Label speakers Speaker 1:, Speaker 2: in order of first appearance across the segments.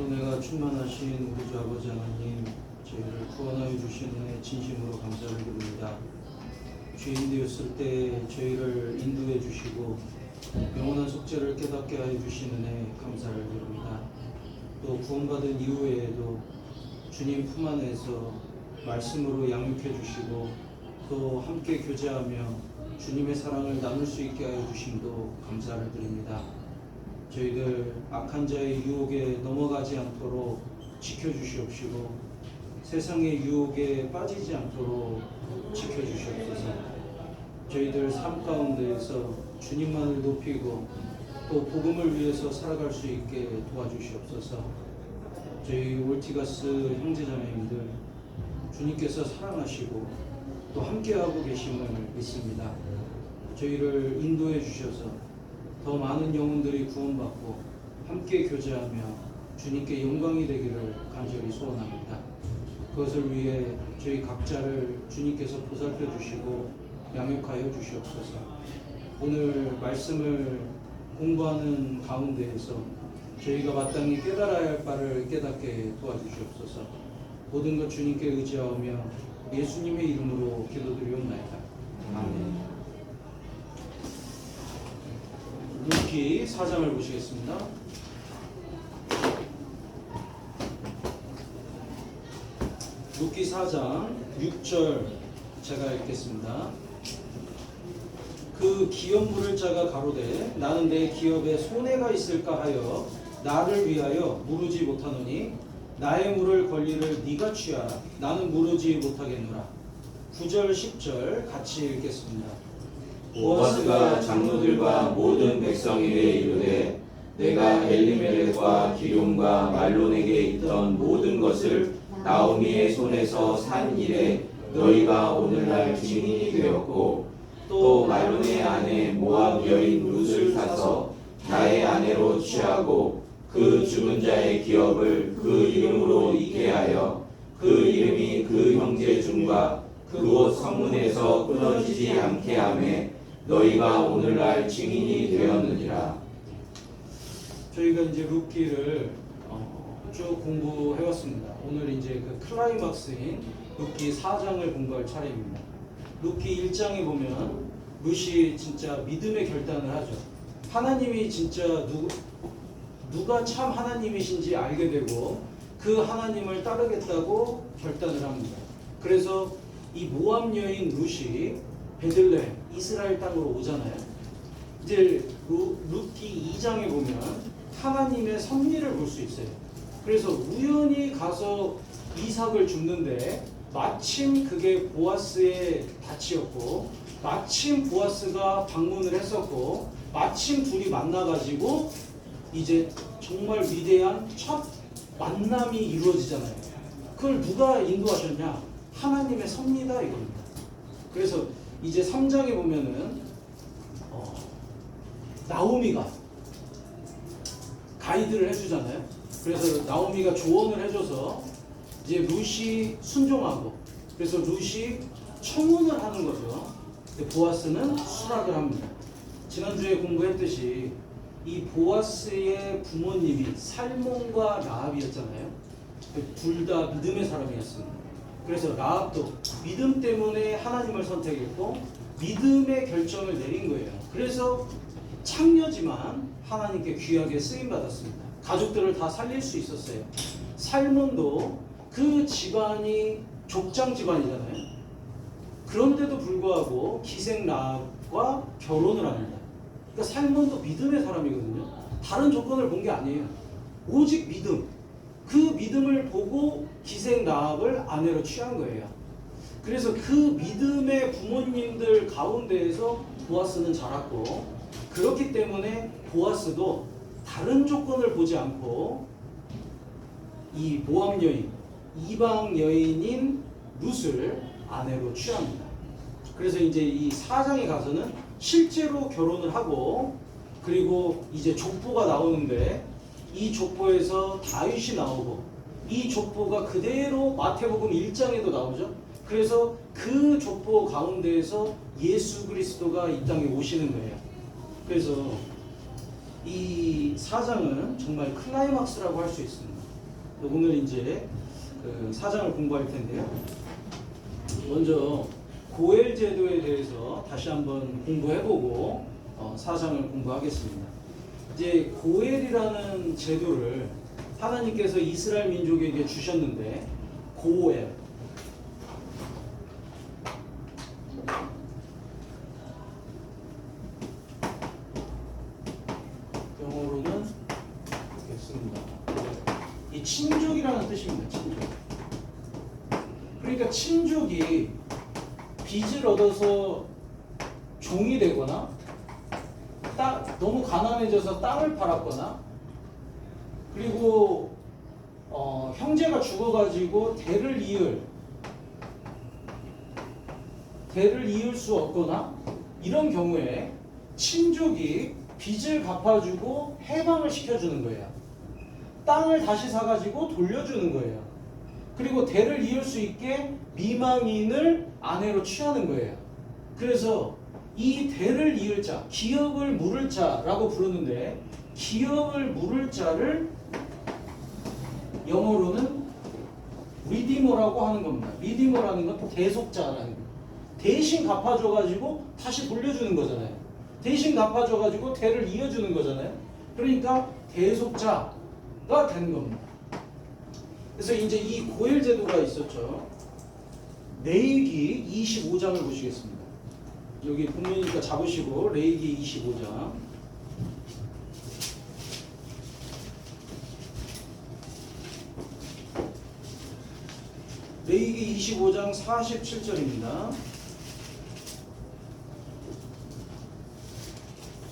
Speaker 1: 내가 충만하신 우리 주 아버지 하나님, 저희를 구원하여 주신 은혜 진심으로 감사를 드립니다. 죄인 되었을 때 저희를 인도해 주시고 영원한 속죄를 깨닫게 하여 주신 은혜 감사를 드립니다. 또 구원받은 이후에도 주님 품 안에서 말씀으로 양육해 주시고 또 함께 교제하며 주님의 사랑을 나눌 수 있게 하여 주심도 감사를 드립니다. 저희들 악한 자의 유혹에 넘어가지 않도록 지켜주시옵시고 세상의 유혹에 빠지지 않도록 지켜주시옵소서. 저희들 삶 가운데에서 주님만을 높이고 또 복음을 위해서 살아갈 수 있게 도와주시옵소서. 저희 올티가스 형제자매님들 주님께서 사랑하시고 또 함께하고 계심을 믿습니다. 저희를 인도해 주셔서 더 많은 영혼들이 구원받고 함께 교제하며 주님께 영광이 되기를 간절히 소원합니다. 그것을 위해 저희 각자를 주님께서 보살펴 주시고 양육하여 주시옵소서. 오늘 말씀을 공부하는 가운데에서 저희가 마땅히 깨달아야 할 바를 깨닫게 도와주시옵소서. 모든 것 주님께 의지하며 예수님의 이름으로 기도드리옵나이다. 아멘. 루키 4장을 보시겠습니다. 루키 4장 6절 제가 읽겠습니다. 그 기업 물을 자가 가로되 나는 내 기업에 손해가 있을까 하여 나를 위하여 무르지 못하노니 나의 물을 권리를 네가 취하라. 나는 무르지 못하겠노라. 9절 10절 같이 읽겠습니다.
Speaker 2: 보아스가 장로들과 모든 백성에게 이르되 내가 엘리멜렉과 기런과 말론에게 있던 모든 것을 나오미의 손에서 산 일에 너희가 오늘날 증인이 되었고 또 말론의 아내 모압 여인 룻을 사서 나의 아내로 취하고 그 죽은 자의 기업을 그 이름으로 있게 하여 그 이름이 그 형제 중과 그곳 성문에서 끊어지지 않게 하매 너희가 오늘날 증인이 되었느니라.
Speaker 1: 저희가 이제 루키를 쭉 공부해왔습니다. 오늘 이제 그 클라이막스인 루키 4장을 공부할 차례입니다. 루키 1장에 보면 룻이 진짜 믿음의 결단을 하죠. 하나님이 진짜 누가 참 하나님이신지 알게 되고 그 하나님을 따르겠다고 결단을 합니다. 그래서 이 모압 여인 룻이 베들레헴 이스라엘 땅으로 오잖아요. 이제 루키 2장에 보면 하나님의 섭리를 볼 수 있어요. 그래서 우연히 가서 이삭을 줍는데 마침 그게 보아스의 밭이었고 마침 보아스가 방문을 했었고 마침 둘이 만나가지고 이제 정말 위대한 첫 만남이 이루어지잖아요. 그걸 누가 인도하셨냐? 하나님의 섭리다 이겁니다. 그래서 이제 3장에 보면은 나오미가 가이드를 해주잖아요. 그래서 나오미가 조언을 해줘서 이제 룻이 순종하고 그래서 룻이 청혼을 하는 거죠. 보아스는 수락을 합니다. 지난주에 공부했듯이 이 보아스의 부모님이 살몬과 라합이었잖아요. 둘 다 믿음의 사람이었습니다. 그래서 라합도 믿음 때문에 하나님을 선택했고 믿음의 결정을 내린 거예요. 그래서 창녀지만 하나님께 귀하게 쓰임받았습니다. 가족들을 다 살릴 수 있었어요. 살몬도 그 집안이 족장 집안이잖아요. 그런데도 불구하고 기생 라합과 결혼을 합니다. 그러니까 살몬도 믿음의 사람이거든요. 다른 조건을 본 게 아니에요. 오직 믿음. 그 믿음을 보고 기생 라합을 아내로 취한 거예요. 그래서 그 믿음의 부모님들 가운데에서 보아스는 자랐고 그렇기 때문에 보아스도 다른 조건을 보지 않고 이 모압 여인, 이방 여인인 룻을 아내로 취합니다. 그래서 이제 이 4장에 가서는 실제로 결혼을 하고 그리고 이제 족보가 나오는데 이 족보에서 다윗이 나오고 이 족보가 그대로 마태복음 1장에도 나오죠. 그래서 그 족보 가운데에서 예수 그리스도가 이 땅에 오시는 거예요. 그래서 이 4장은 정말 클라이막스라고 할 수 있습니다. 오늘 이제 그 사장을 공부할 텐데요. 먼저 고엘 제도에 대해서 다시 한번 공부해보고 사장을 공부하겠습니다. 이제 고엘이라는 제도를 하나님께서 이스라엘 민족에게 주셨는데 고엘 영어로는 됐습니다. 이 친족이라는 뜻입니다. 친족. 그러니까 친족이 빚을 얻어서 종이 되거나 너무 가난해져서 땅을 팔았거나 그리고 형제가 죽어가지고 대를 이을 수 없거나 이런 경우에 친족이 빚을 갚아주고 해방을 시켜주는 거예요. 땅을 다시 사가지고 돌려주는 거예요. 그리고 대를 이을 수 있게 미망인을 아내로 취하는 거예요. 그래서 이 대를 이을 자, 기업을 물을 자라고 부르는데 기업을 물을 자를 영어로는 리디머라고 하는 겁니다. 리디머라는 건 대속자라는 거예요. 대신 갚아줘가지고 다시 돌려주는 거잖아요. 대신 갚아줘가지고 대를 이어주는 거잖아요. 그러니까 대속자가 되는 겁니다. 그래서 이제 이 고엘 제도가 있었죠. 레위기 25장을 보시겠습니다. 여기 본문이니까 잡으시고 레위기 25장. 레위기 25장 47절입니다.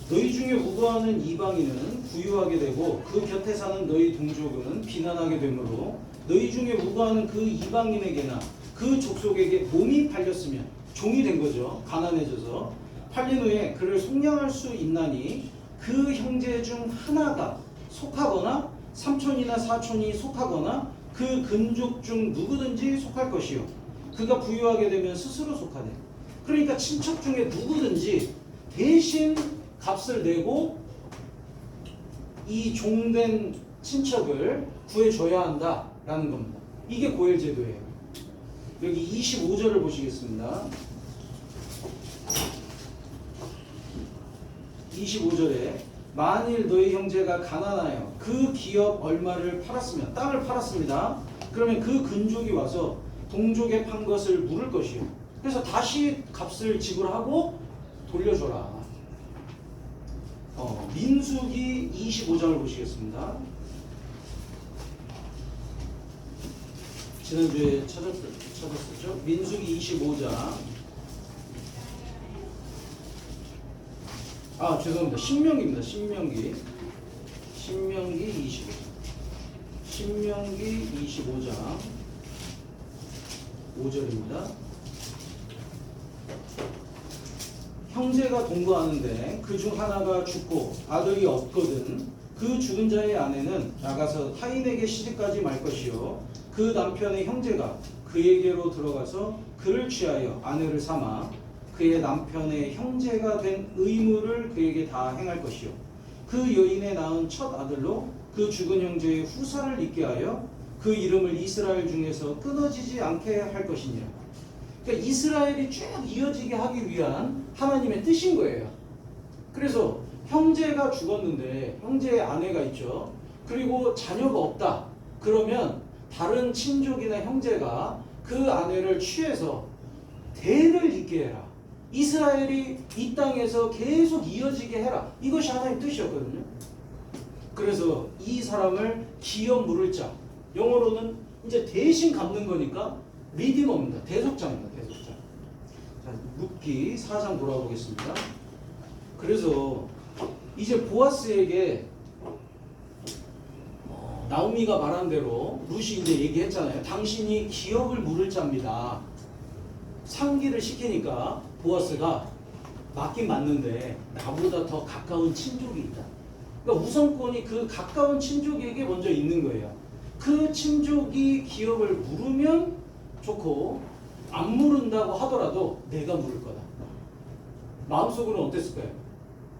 Speaker 1: 너희 중에 우거하는 이방인은 부유하게 되고 그 곁에 사는 너희 동족은 비난하게 되므로 너희 중에 우거하는 그 이방인에게나 그 족속에게 몸이 팔렸으면 종이 된 거죠. 가난해져서 팔린 후에 그를 속량할 수 있나니 그 형제 중 하나가 속하거나 삼촌이나 사촌이 속하거나 그 근족 중 누구든지 속할 것이요 그가 부유하게 되면 스스로 속하네. 그러니까 친척 중에 누구든지 대신 값을 내고 이 종된 친척을 구해줘야 한다라는 겁니다. 이게 고엘 제도예요. 여기 25절을 보시겠습니다. 25절에 만일 너희 형제가 가난하여 그 기업 얼마를 팔았으면 땅을 팔았습니다. 그러면 그 근족이 와서 동족에 판 것을 물을 것이요. 그래서 다시 값을 지불하고 돌려줘라. 민수기 25장을 보시겠습니다. 지난주에 찾았었죠? 민수기 25장. 죄송합니다. 신명기입니다. 신명기 25장. 신명기 25장 5절입니다. 형제가 동거하는데 그 중 하나가 죽고 아들이 없거든 그 죽은 자의 아내는 나가서 타인에게 시집가지 말 것이요 그 남편의 형제가 그에게로 들어가서 그를 취하여 아내를 삼아 그의 남편의 형제가 된 의무를 그에게 다 행할 것이요 그 여인의 낳은 첫 아들로 그 죽은 형제의 후사를 있게 하여 그 이름을 이스라엘 중에서 끊어지지 않게 할 것이니라. 그러니까 이스라엘이 쭉 이어지게 하기 위한 하나님의 뜻인 거예요. 그래서 형제가 죽었는데 형제의 아내가 있죠. 그리고 자녀가 없다. 그러면 다른 친족이나 형제가 그 아내를 취해서 대를 잇게 해라. 이스라엘이 이 땅에서 계속 이어지게 해라. 이것이 하나님의 뜻이었거든요. 그래서 이 사람을 기업 물을 자. 영어로는 이제 대신 갚는 거니까 리디머입니다. 대속자입니다. 대속자. 자, 룻기 4장 돌아가 보겠습니다. 그래서 이제 보아스에게 나오미가 말한 대로 룻이 이제 얘기했잖아요. 당신이 기업을 물을 자입니다. 상기를 시키니까 보아스가 맞긴 맞는데 나보다 더 가까운 친족이 있다. 그러니까 우선권이 그 가까운 친족에게 먼저 있는 거예요. 그 친족이 기업을 물으면 좋고 안 물은다고 하더라도 내가 물을 거다. 마음속으로는 어땠을까요?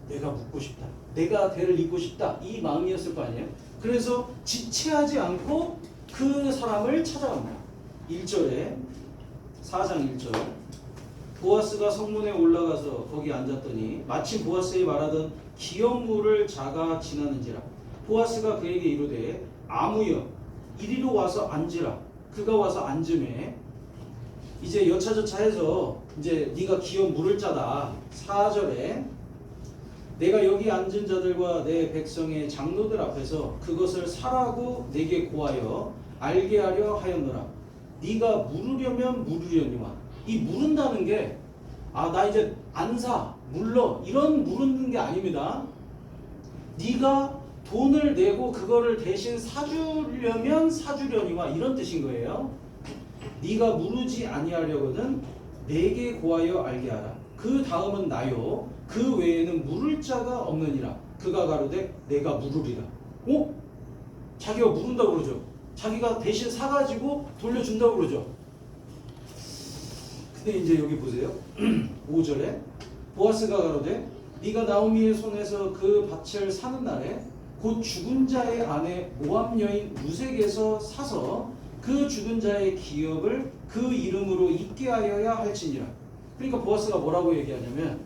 Speaker 1: 내가 묻고 싶다. 내가 대를 잇고 싶다. 이 마음이었을 거 아니에요? 그래서 지체하지 않고 그 사람을 찾아갑니다. 1절에 4장 1절 보아스가 성문에 올라가서 거기 앉았더니 마침 보아스의 말하던 기업물을 자가 지나는지라 보아스가 그에게 이르되 아무여 이리로 와서 앉으라. 그가 와서 앉음에 이제 여차저차해서 이제 네가 기업 물을 자다. 4절에 내가 여기 앉은 자들과 내 백성의 장로들 앞에서 그것을 사라고 내게 고하여 알게 하려 하였노라. 네가 물으려면 물으려니와. 이 물은다는 게 나 이제 안 사, 물러 이런 물는 게 아닙니다. 네가 돈을 내고 그거를 대신 사주려면 사주려니와 이런 뜻인 거예요. 네가 물으지 아니하려거든 내게 고하여 알게 하라. 그 다음은 나요. 그 외에는 물을 자가 없느니라. 그가 가로되 내가 물으리라. 자기가 물은다고 그러죠. 자기가 대신 사가지고 돌려준다고 그러죠. 근데 이제 여기 보세요. 5절에 보아스가 가로되 네가 나오미의 손에서 그 밭을 사는 날에 곧 죽은 자의 아내 모압 여인 루색에서 사서 그 죽은 자의 기업을 그 이름으로 잊게 하여야 할지니라. 그러니까 보아스가 뭐라고 얘기하냐면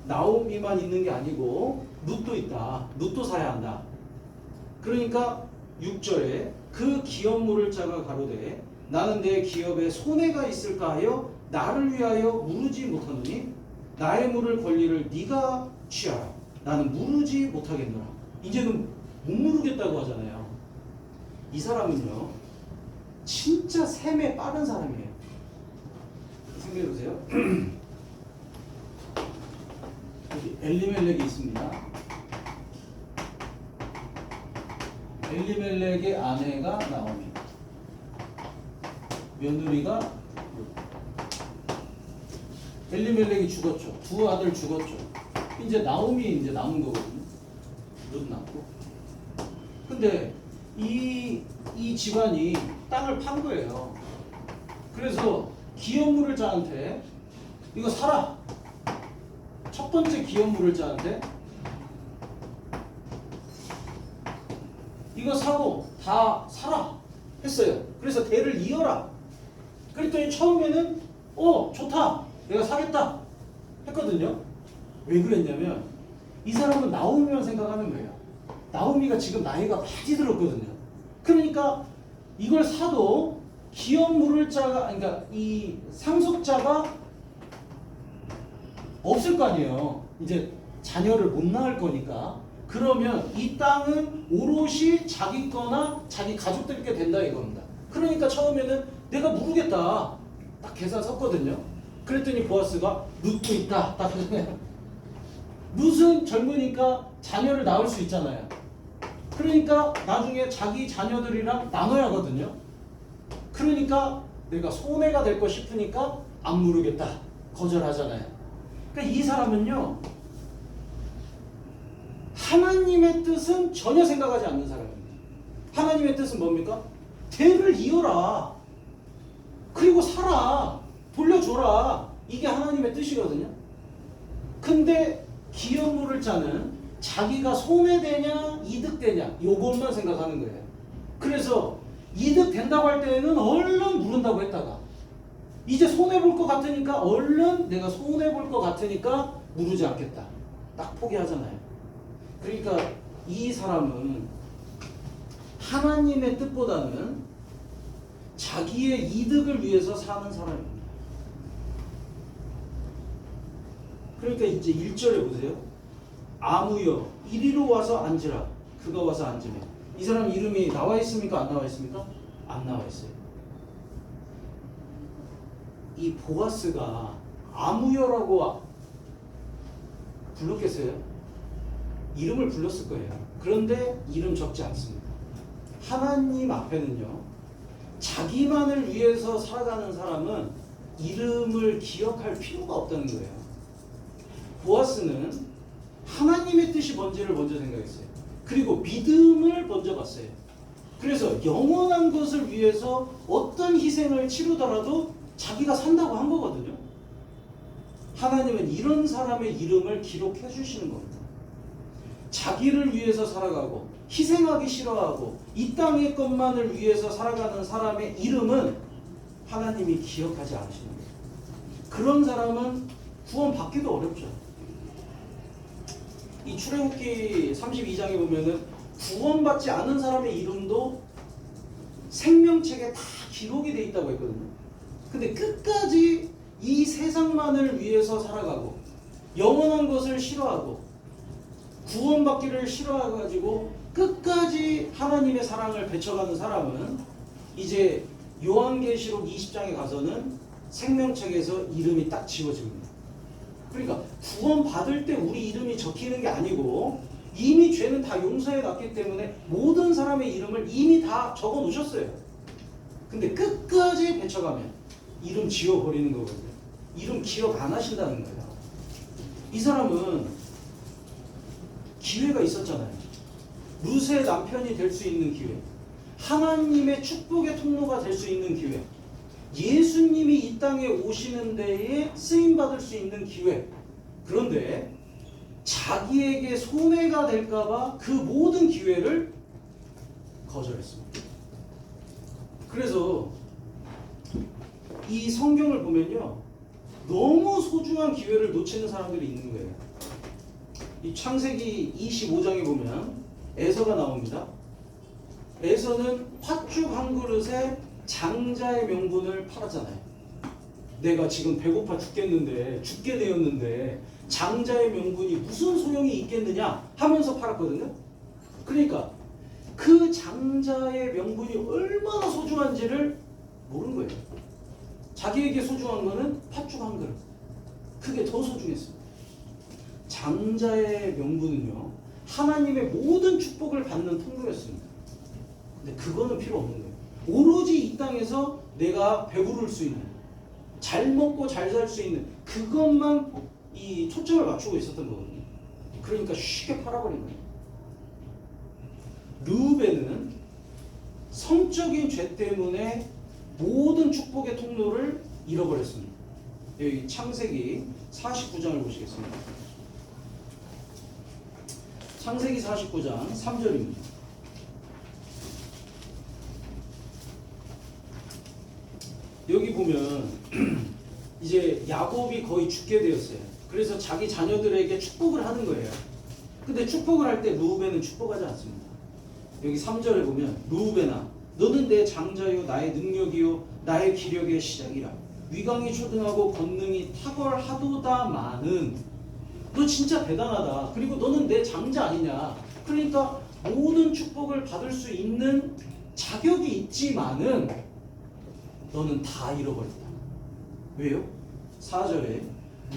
Speaker 1: 나오미만 있는 게 아니고 룻도 있다. 룻도 사야 한다. 그러니까 6절에 그 기업물을 자가 가로되 나는 내 기업에 손해가 있을까 하여 나를 위하여 물으지 못하노니 나의 물을 권리를 네가 취하라. 나는 물으지 못하겠노라. 이제는 못 물으겠다고 하잖아요. 이 사람은요 진짜 셈에 빠른 사람이에요. 생각해보세요. 여기 엘리멜렉이 있습니다. 엘리멜렉의 아내가 나오미, 며느리가 룻. 엘리멜렉이 죽었죠. 두 아들 죽었죠. 이제 나오미 이제 남은 거거든요. 룻 남고. 근데 이 집안이 땅을 판 거예요. 그래서 기업물을 자한테 이거 사라. 첫 번째 기업물을 자한테 이거 사고 다 사라 했어요. 그래서 대를 이어라. 그랬더니 처음에는 좋다. 내가 사겠다 했거든요. 왜 그랬냐면 이 사람은 나오미만 생각하는 거예요. 나오미가 지금 나이가 많이 들었거든요. 그러니까 이걸 사도 기업 물을 자가, 그러니까 이 상속자가 없을 거 아니에요. 이제 자녀를 못 낳을 거니까. 그러면 이 땅은 오롯이 자기 거나 자기 가족들께 된다 이겁니다. 그러니까 처음에는 내가 모르겠다. 딱 계산 섰거든요. 그랬더니 보아스가 룻도 있다. 딱 하잖아요. 룻은 젊으니까 자녀를 낳을 수 있잖아요. 그러니까 나중에 자기 자녀들이랑 나눠야 하거든요. 그러니까 내가 손해가 될 거 싶으니까 안 물으겠다. 거절하잖아요. 그러니까 이 사람은요. 하나님의 뜻은 전혀 생각하지 않는 사람입니다. 하나님의 뜻은 뭡니까? 대를 이어라. 그리고 살아. 돌려줘라. 이게 하나님의 뜻이거든요. 근데 기업물을 짜는 자기가 손해되냐 이득되냐 요것만 생각하는 거예요. 그래서 이득 된다고 할 때는 얼른 물은다고 했다가 이제 손해볼 것 같으니까 얼른 내가 손해볼 것 같으니까 물으지 않겠다. 딱 포기하잖아요. 그러니까 이 사람은 하나님의 뜻보다는 자기의 이득을 위해서 사는 사람입니다. 그러니까 이제 1절에 보세요. 아무여 이리로 와서 앉으라. 그가 와서 앉으면 이 사람 이름이 나와 있습니까? 안 나와 있습니까? 안 나와 있어요. 이 보아스가 아무여라고 불렀겠어요? 이름을 불렀을 거예요. 그런데 이름 적지 않습니다. 하나님 앞에는요. 자기만을 위해서 살아가는 사람은 이름을 기억할 필요가 없다는 거예요. 보아스는 하나님의 뜻이 뭔지를 먼저 생각했어요. 그리고 믿음을 먼저 봤어요. 그래서 영원한 것을 위해서 어떤 희생을 치르더라도 자기가 산다고 한 거거든요. 하나님은 이런 사람의 이름을 기록해 주시는 겁니다. 자기를 위해서 살아가고 희생하기 싫어하고 이 땅의 것만을 위해서 살아가는 사람의 이름은 하나님이 기억하지 않으시는 거예요. 그런 사람은 구원 받기도 어렵죠. 이 출애굽기 32장에 보면은 구원받지 않은 사람의 이름도 생명책에 다 기록이 돼 있다고 했거든요. 근데 끝까지 이 세상만을 위해서 살아가고 영원한 것을 싫어하고 구원받기를 싫어해가지고 끝까지 하나님의 사랑을 배쳐가는 사람은 이제 요한계시록 20장에 가서는 생명책에서 이름이 딱 지워집니다. 그러니까 구원 받을 때 우리 이름이 적히는 게 아니고 이미 죄는 다 용서해 놨기 때문에 모든 사람의 이름을 이미 다 적어 놓으셨어요. 근데 끝까지 배쳐가면 이름 지워버리는 거거든요. 이름 기억 안 하신다는 거예요. 이 사람은 기회가 있었잖아요. 룻의 남편이 될 수 있는 기회, 하나님의 축복의 통로가 될 수 있는 기회, 예수님이 이 땅에 오시는 데에 쓰임받을 수 있는 기회. 그런데 자기에게 손해가 될까봐 그 모든 기회를 거절했습니다. 그래서 이 성경을 보면요, 너무 소중한 기회를 놓치는 사람들이 있는 거예요. 이 창세기 25장에 보면 에서가 나옵니다. 에서는 팥죽 한 그릇에 장자의 명분을 팔았잖아요. 내가 지금 배고파 죽겠는데, 죽게 되었는데 장자의 명분이 무슨 소용이 있겠느냐 하면서 팔았거든요. 그러니까 그 장자의 명분이 얼마나 소중한지를 모르는 거예요. 자기에게 소중한 거는 팥죽 한 그릇, 그게 더 소중했습니다. 장자의 명분은요, 하나님의 모든 축복을 받는 통로였습니다. 근데 그거는 필요 없는 거예요. 오로지 이 땅에서 내가 배부를 수 있는, 잘 먹고 잘 살 수 있는 그것만 이 초점을 맞추고 있었던 거거든요. 그러니까 쉽게 팔아버린 거예요. 르우벤은 성적인 죄 때문에 모든 축복의 통로를 잃어버렸습니다. 여기 창세기 49장을 보시겠습니다. 창세기 49장 3절입니다. 여기 보면 이제 야곱이 거의 죽게 되었어요. 그래서 자기 자녀들에게 축복을 하는 거예요. 근데 축복을 할 때 르우벤은 축복하지 않습니다. 여기 3절에 보면 르우벤아, 너는 내 장자요 나의 능력이요 나의 기력의 시작이라. 위강이 초등하고 권능이 탁월하도다마는, 너 진짜 대단하다. 그리고 너는 내 장자 아니냐. 그러니까 모든 축복을 받을 수 있는 자격이 있지만은 너는 다 잃어버렸다. 왜요? 4절에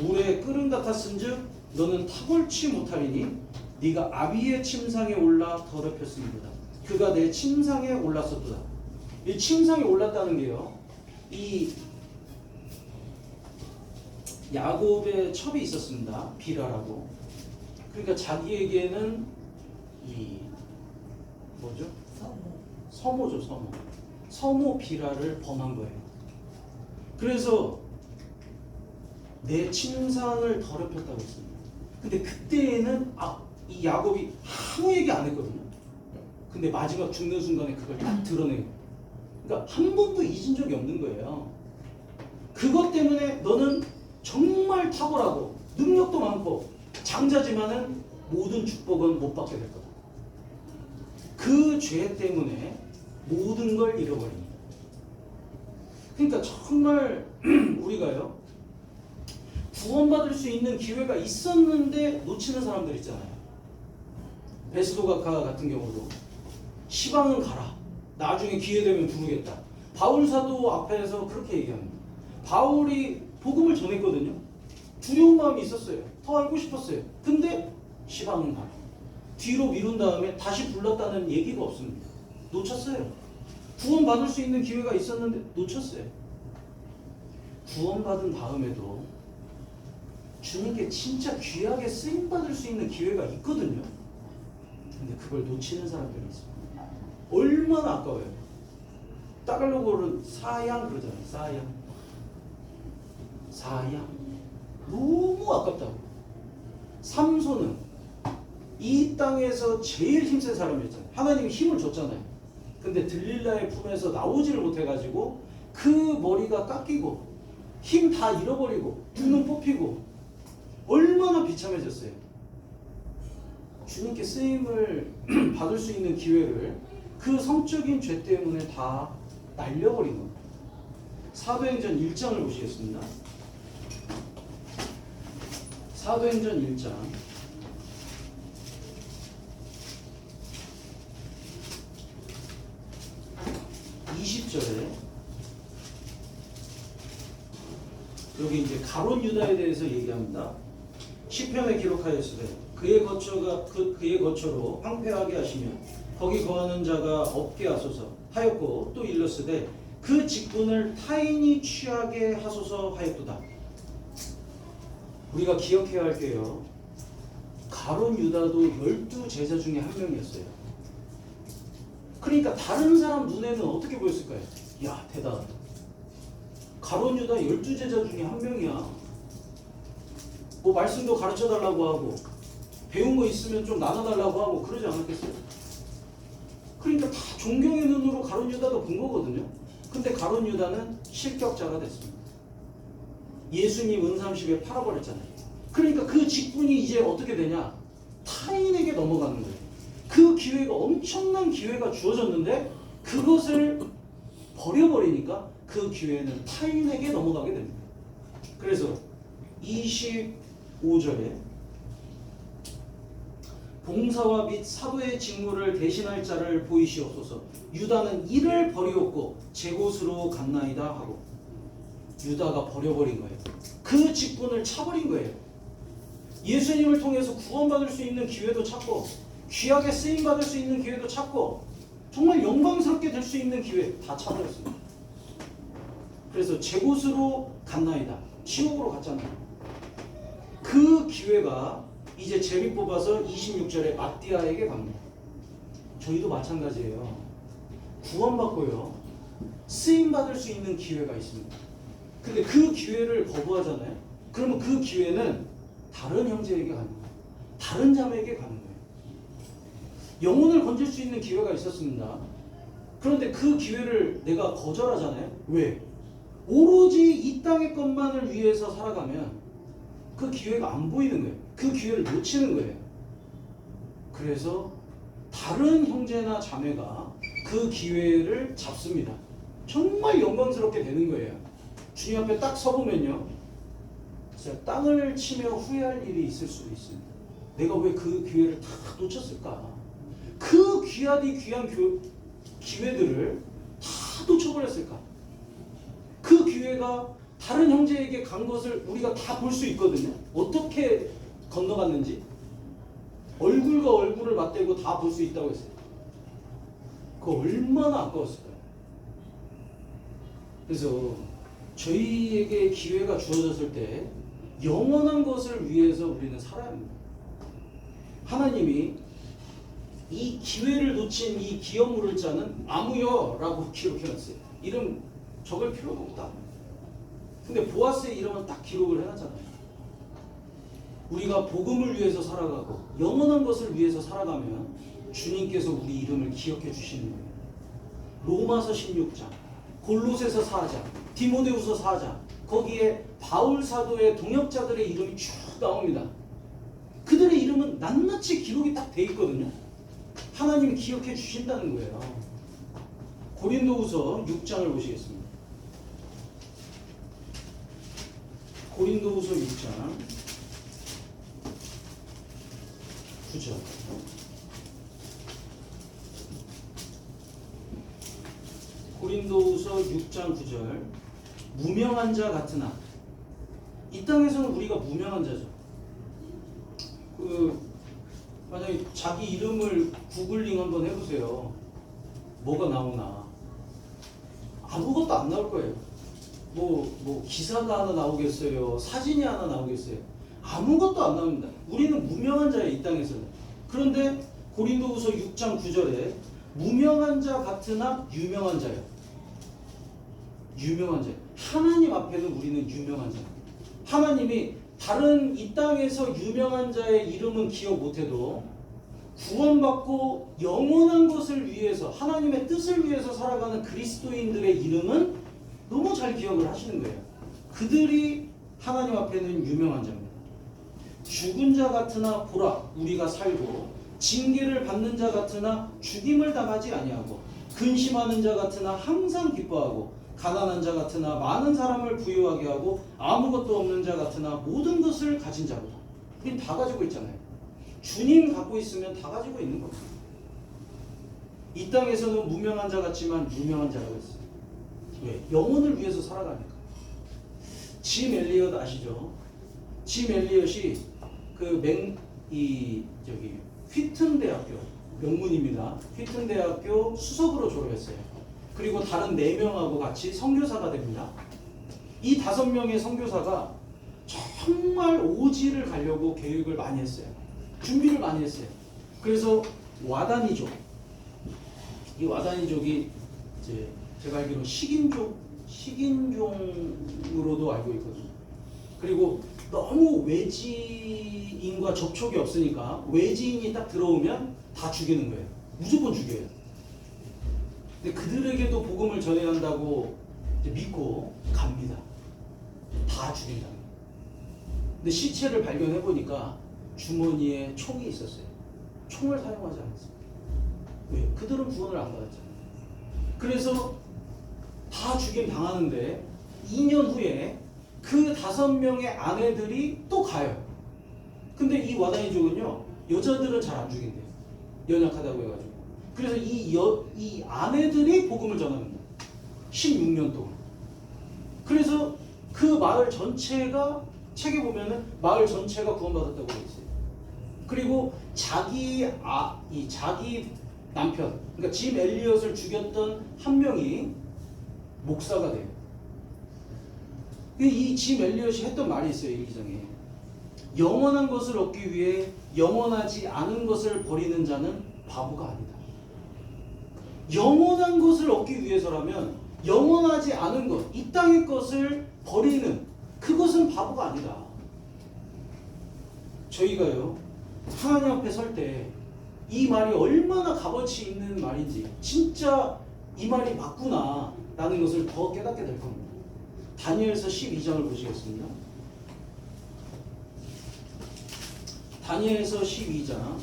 Speaker 1: 물에 끓음 같았은즉 너는 탁월치 못하리니 네가 아비의 침상에 올라 더럽혔습니다. 그가 내 침상에 올랐었도다. 이 침상에 올랐다는 게요, 이 야곱의 첩이 있었습니다. 비라라고. 그러니까 자기에게는 이 뭐죠? 서모죠, 서모. 서모 비라를 범한 거예요. 그래서 내 침상을 더럽혔다고 했습니다. 근데 그때에는 이 야곱이 아무 얘기 안 했거든요. 근데 마지막 죽는 순간에 그걸 딱 드러내요. 그러니까 한 번도 잊은 적이 없는 거예요. 그것 때문에 너는 정말 탁월하고 능력도 많고 장자지만은 모든 축복은 못 받게 될 거다. 그 죄 때문에 모든 걸 잃어버립니다. 그러니까 정말 우리가요, 구원받을 수 있는 기회가 있었는데 놓치는 사람들 있잖아요. 베스도가카 같은 경우도 시방은 가라, 나중에 기회 되면 부르겠다. 바울 사도 앞에서 그렇게 얘기합니다. 바울이 복음을 전했거든요. 두려운 마음이 있었어요. 더 알고 싶었어요. 근데 시방은 가라, 뒤로 미룬 다음에 다시 불렀다는 얘기가 없습니다. 놓쳤어요. 구원받을 수 있는 기회가 있었는데 놓쳤어요. 구원받은 다음에도 주님께 진짜 귀하게 쓰임받을 수 있는 기회가 있거든요. 근데 그걸 놓치는 사람들이 있습니다. 얼마나 아까워요. 따갈로그로는 사양 그러잖아요. 사양. 너무 아깝다고. 삼손은 이 땅에서 제일 힘센 사람이었잖아요. 하나님이 힘을 줬잖아요. 근데 들릴라의 품에서 나오지를 못해가지고 그 머리가 깎이고 힘 다 잃어버리고 눈은 뽑히고 얼마나 비참해졌어요. 주님께 쓰임을 받을 수 있는 기회를 그 성적인 죄 때문에 다 날려버린 겁니다. 사도행전 1장을 보시겠습니다. 사도행전 1장 20절에 여기 이제 가룟 유다에 대해서 얘기합니다. 시편에 기록하였으되 그의 거처로 황폐하게 하시며 거기 거하는 자가 없게 하소서 하였고 또 일렀으되 그 직분을 타인이 취하게 하소서 하였도다. 우리가 기억해야 할게요. 가룟 유다도 12 제자 중에 한 명이었어요. 그러니까 다른 사람 눈에는 어떻게 보였을까요? 야, 대단하다. 가룟 유다 12 제자 중에 한 명이야. 뭐 말씀도 가르쳐 달라고 하고 배운 거 있으면 좀 나눠달라고 하고 그러지 않았겠어요? 그러니까 다 존경의 눈으로 가룟 유다도 본 거거든요. 근데 가룟 유다는 실격자가 됐습니다. 예수님 은삼십에 팔아버렸잖아요. 그러니까 그 직분이 이제 어떻게 되냐? 타인에게 넘어가는 거예요. 그 기회가 엄청난 기회가 주어졌는데 그것을 버려버리니까 그 기회는 타인에게 넘어가게 됩니다. 그래서 25절에 봉사와 및 사도의 직무를 대신할 자를 보이시옵소서. 유다는 이를 버리었고 제 곳으로 갔나이다 하고 유다가 버려버린 거예요. 그 직분을 차버린 거예요. 예수님을 통해서 구원받을 수 있는 기회도 찾고 귀하게 쓰임받을 수 있는 기회도 찾고 정말 영광스럽게 될 수 있는 기회 다 차버렸습니다. 그래서 제 곳으로 갔나이다. 지옥으로 갔잖아요. 그 기회가 이제 제비 뽑아서 26절에 마띠아에게 갑니다. 저희도 마찬가지예요. 구원받고요. 쓰임받을 수 있는 기회가 있습니다. 근데 그 기회를 거부하잖아요. 그러면 그 기회는 다른 형제에게 가는 거예요. 다른 자매에게 가는 거예요. 영혼을 건질 수 있는 기회가 있었습니다. 그런데 그 기회를 내가 거절하잖아요. 왜? 오로지 이 땅의 것만을 위해서 살아가면 그 기회가 안 보이는 거예요. 그 기회를 놓치는 거예요. 그래서 다른 형제나 자매가 그 기회를 잡습니다. 정말 영광스럽게 되는 거예요. 주님 앞에 딱 서보면요, 진짜 땅을 치며 후회할 일이 있을 수도 있습니다. 내가 왜 그 기회를 다 놓쳤을까? 그 귀하디 귀한 기회들을 다 놓쳐버렸을까? 그 기회가 다른 형제에게 간 것을 우리가 다 볼 수 있거든요. 어떻게 건너갔는지 얼굴과 얼굴을 맞대고 다 볼 수 있다고 했어요. 그거 얼마나 아까웠을까요? 그래서 저희에게 기회가 주어졌을 때 영원한 것을 위해서 우리는 살아야 합니다. 하나님이 이 기회를 놓친 이 기업 물을 자는 아무여라고 기록해놨어요. 이름 적을 필요가 없다. 근데 보아스의 이름은 딱 기록을 해놨잖아요. 우리가 복음을 위해서 살아가고 영원한 것을 위해서 살아가면 주님께서 우리 이름을 기억해 주시는 거예요. 로마서 16장, 골로새서 4장, 디모데후서 4장, 거기에 바울 사도의 동역자들의 이름이 쭉 나옵니다. 그들의 이름은 낱낱이 기록이 딱 돼 있거든요. 하나님이 기억해 주신다는 거예요. 고린도후서 6장을 보시겠습니다. 고린도후서 6장 9절. 고린도후서 6장 9절. 무명한 자 같으나, 이 땅에서는 우리가 무명한 자죠. 만약에 자기 이름을 구글링 한번 해보세요. 뭐가 나오나? 아무것도 안 나올 거예요. 뭐 기사가 하나 나오겠어요? 사진이 하나 나오겠어요? 아무것도 안 나옵니다. 우리는 무명한 자예요, 이 땅에서는. 그런데 고린도후서 6장 9절에 무명한 자 같으나 유명한 자예요. 유명한 자예요. 하나님 앞에는 우리는 유명한 자예요. 하나님이 다른 이 땅에서 유명한 자의 이름은 기억 못해도 구원받고 영원한 것을 위해서 하나님의 뜻을 위해서 살아가는 그리스도인들의 이름은 너무 잘 기억을 하시는 거예요. 그들이 하나님 앞에는 유명한 자입니다. 죽은 자 같으나 보라 우리가 살고 징계를 받는 자 같으나 죽임을 당하지 아니하고 근심하는 자 같으나 항상 기뻐하고 가난한 자 같으나 많은 사람을 부유하게 하고 아무것도 없는 자 같으나 모든 것을 가진 자보다. 우린 다 가지고 있잖아요. 주님 갖고 있으면 다 가지고 있는 겁니다. 이 땅에서는 무명한 자 같지만 유명한 자라고 했어요. 왜? 영혼을 위해서 살아가니까. 짐 엘리엇 아시죠? 짐 엘리엇이 휘튼 대학교 명문입니다. 휘튼 대학교 수석으로 졸업했어요. 그리고 다른 4명하고 같이 선교사가 됩니다. 이 5명의 선교사가 정말 오지를 가려고 계획을 많이 했어요. 준비를 많이 했어요. 그래서 와다니족, 이 와다니족이 이제 제가 알기로 식인종으로도 알고 있거든요. 그리고 너무 외지인과 접촉이 없으니까 외지인이 딱 들어오면 다 죽이는 거예요. 무조건 죽여요. 근데 그들에게도 복음을 전해야 한다고 믿고 갑니다. 다 죽인다. 근데 시체를 발견해 보니까 주머니에 총이 있었어요. 총을 사용하지 않았어요. 왜? 그들은 구원을 안 받았잖아요. 그래서 다 죽임 당하는데 2년 후에 그 5명의 아내들이 또 가요. 근데 이 와다니족은요, 여자들은 잘 안 죽인대요. 연약하다고 해가지고. 그래서 이 아내들이 복음을 전합니다. 16년 동안. 그래서 그 마을 전체가, 책에 보면은 마을 전체가 구원받았다고 되어 있어요. 그리고 자기 남편, 그러니까 짐 엘리엇을 죽였던 한 명이 목사가 돼요. 이 짐 엘리엇이 했던 말이 있어요, 일기장에. 영원한 것을 얻기 위해 영원하지 않은 것을 버리는 자는 바보가 아니다. 영원한 것을 얻기 위해서라면 영원하지 않은 것, 이 땅의 것을 버리는 그것은 바보가 아니다. 저희가요, 하나님 앞에 설 때 이 말이 얼마나 값어치 있는 말인지, 진짜 이 말이 맞구나 라는 것을 더 깨닫게 될 겁니다. 다니엘서 12장을 보시겠습니다. 다니엘서 12장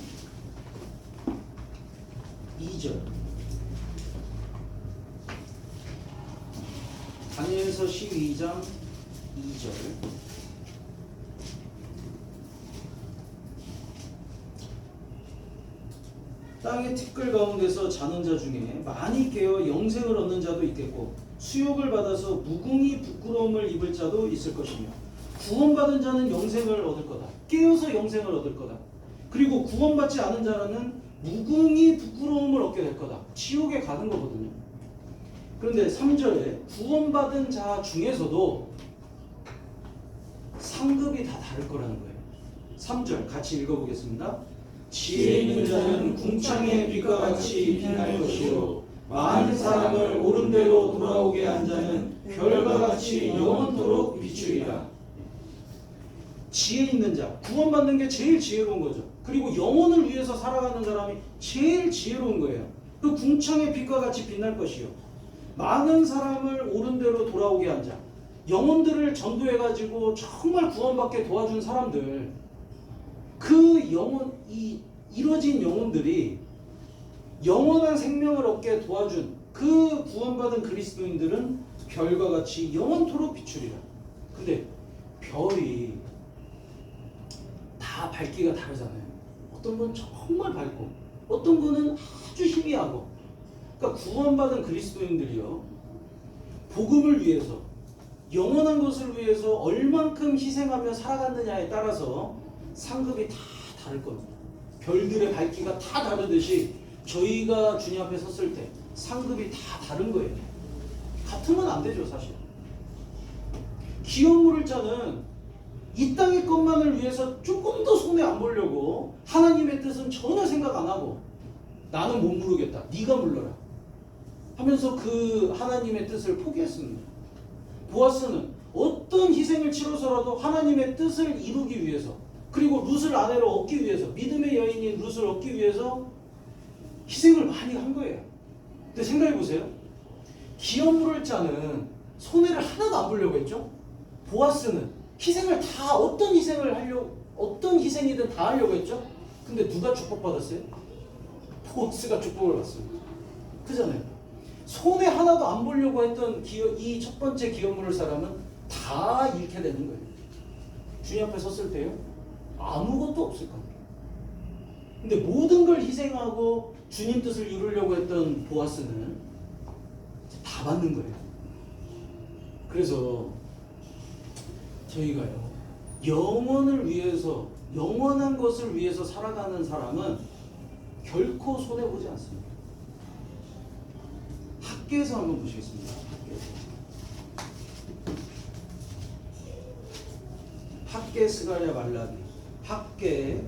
Speaker 1: 2절. 다니엘서 12장 2절. 땅의 티끌 가운데서 자는 자 중에 많이 깨어 영생을 얻는 자도 있겠고 수욕을 받아서 무궁히 부끄러움을 입을 자도 있을 것이며 구원받은 자는 영생을 얻을 거다. 깨어서 영생을 얻을 거다. 그리고 구원받지 않은 자라는 무궁히 부끄러움을 얻게 될 거다. 지옥에 가는 거거든요. 그런데 3절에 구원받은 자 중에서도 상급이 다 다를 거라는 거예요. 3절 같이 읽어보겠습니다.
Speaker 2: 지혜 있는 자는 궁창의 빛과 같이 빛날 것이요 많은 사람을 옳은 대로 돌아오게 한 자는 별과 같이 영원토록 비추리라.
Speaker 1: 지혜 있는 자, 구원받는 게 제일 지혜로운 거죠. 그리고 영혼을 위해서 살아가는 사람이 제일 지혜로운 거예요. 그 궁창의 빛과 같이 빛날 것이요 많은 사람을 옳은 대로 돌아오게 한 자, 영혼들을 전도해가지고 정말 구원받게 도와준 사람들, 그 이루어진 영혼들이 영원한 생명을 얻게 도와준 그 구원받은 그리스도인들은 별과 같이 영원토록 비추리라. 근데 별이 다 밝기가 다르잖아요. 어떤 건 정말 밝고 어떤 거는 아주 희미하고. 그러니까 구원받은 그리스도인들이요, 복음을 위해서, 영원한 것을 위해서 얼만큼 희생하며 살아갔느냐에 따라서 상급이 다 다를 겁니다. 별들의 밝기가 다 다르듯이 저희가 주님 앞에 섰을 때 상급이 다 다른 거예요. 같으면 안 되죠, 사실. 기업 물을 자는 이 땅의 것만을 위해서 조금 더 손해 안 보려고 하나님의 뜻은 전혀 생각 안 하고 나는 못 물으겠다, 네가 물러라 하면서 그 하나님의 뜻을 포기했습니다. 보아스는 어떤 희생을 치러서라도 하나님의 뜻을 이루기 위해서 그리고 룻을 아내로 얻기 위해서, 믿음의 여인인 룻을 얻기 위해서 희생을 많이 한 거예요. 근데 생각해 보세요. 기업물을 짜는 손해를 하나도 안 보려고 했죠. 보아스는 희생을 다 어떤 희생을 하려고, 어떤 희생이든 다 하려고 했죠. 근데 누가 축복받았어요? 보아스가 축복을 받습니다. 그잖아요. 손해 하나도 안 보려고 했던 이 첫 번째 기업물을 사람은 다 잃게 되는 거예요. 주님 앞에 섰을 때요, 아무것도 없을 겁니다. 근데 모든 걸 희생하고 주님 뜻을 이루려고 했던 보아스는 다 받는 거예요. 그래서 저희가요, 영원을 위해서, 영원한 것을 위해서 살아가는 사람은 결코 손해보지 않습니다. 학계에서 한번 보시겠습니다. 학계 스가랴 말라기, 학계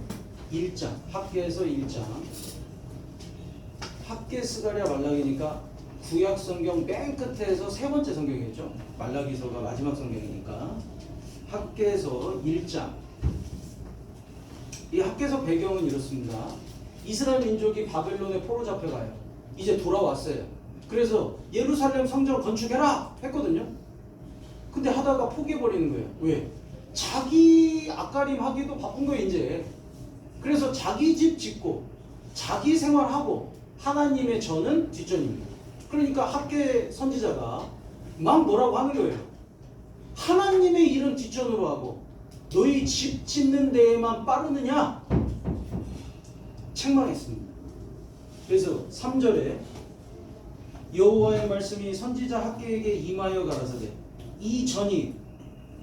Speaker 1: 1장, 학계에서 1장. 학계 스가랴 말라기니까 구약 성경 맨 끝에서 세 번째 성경이겠죠. 말라기서가 마지막 성경이니까. 학계에서 1장. 이 학계서 배경은 이렇습니다. 이스라엘 민족이 바벨론에 포로 잡혀가요. 이제 돌아왔어요. 그래서 예루살렘 성전 건축해라 했거든요. 근데 하다가 포기해버리는 거예요. 왜? 자기 앞가림 하기도 바쁜 거예요 이제. 그래서 자기 집 짓고 자기 생활하고 하나님의 전은 뒷전입니다. 그러니까 학계 선지자가 막 뭐라고 하는 거예요. 하나님의 일은 뒷전으로 하고 너희 집 짓는 데에만 빠르느냐? 책망했습니다. 그래서 3절에 여호와의 말씀이 선지자 학계에게 임하여 가라사대 이 전이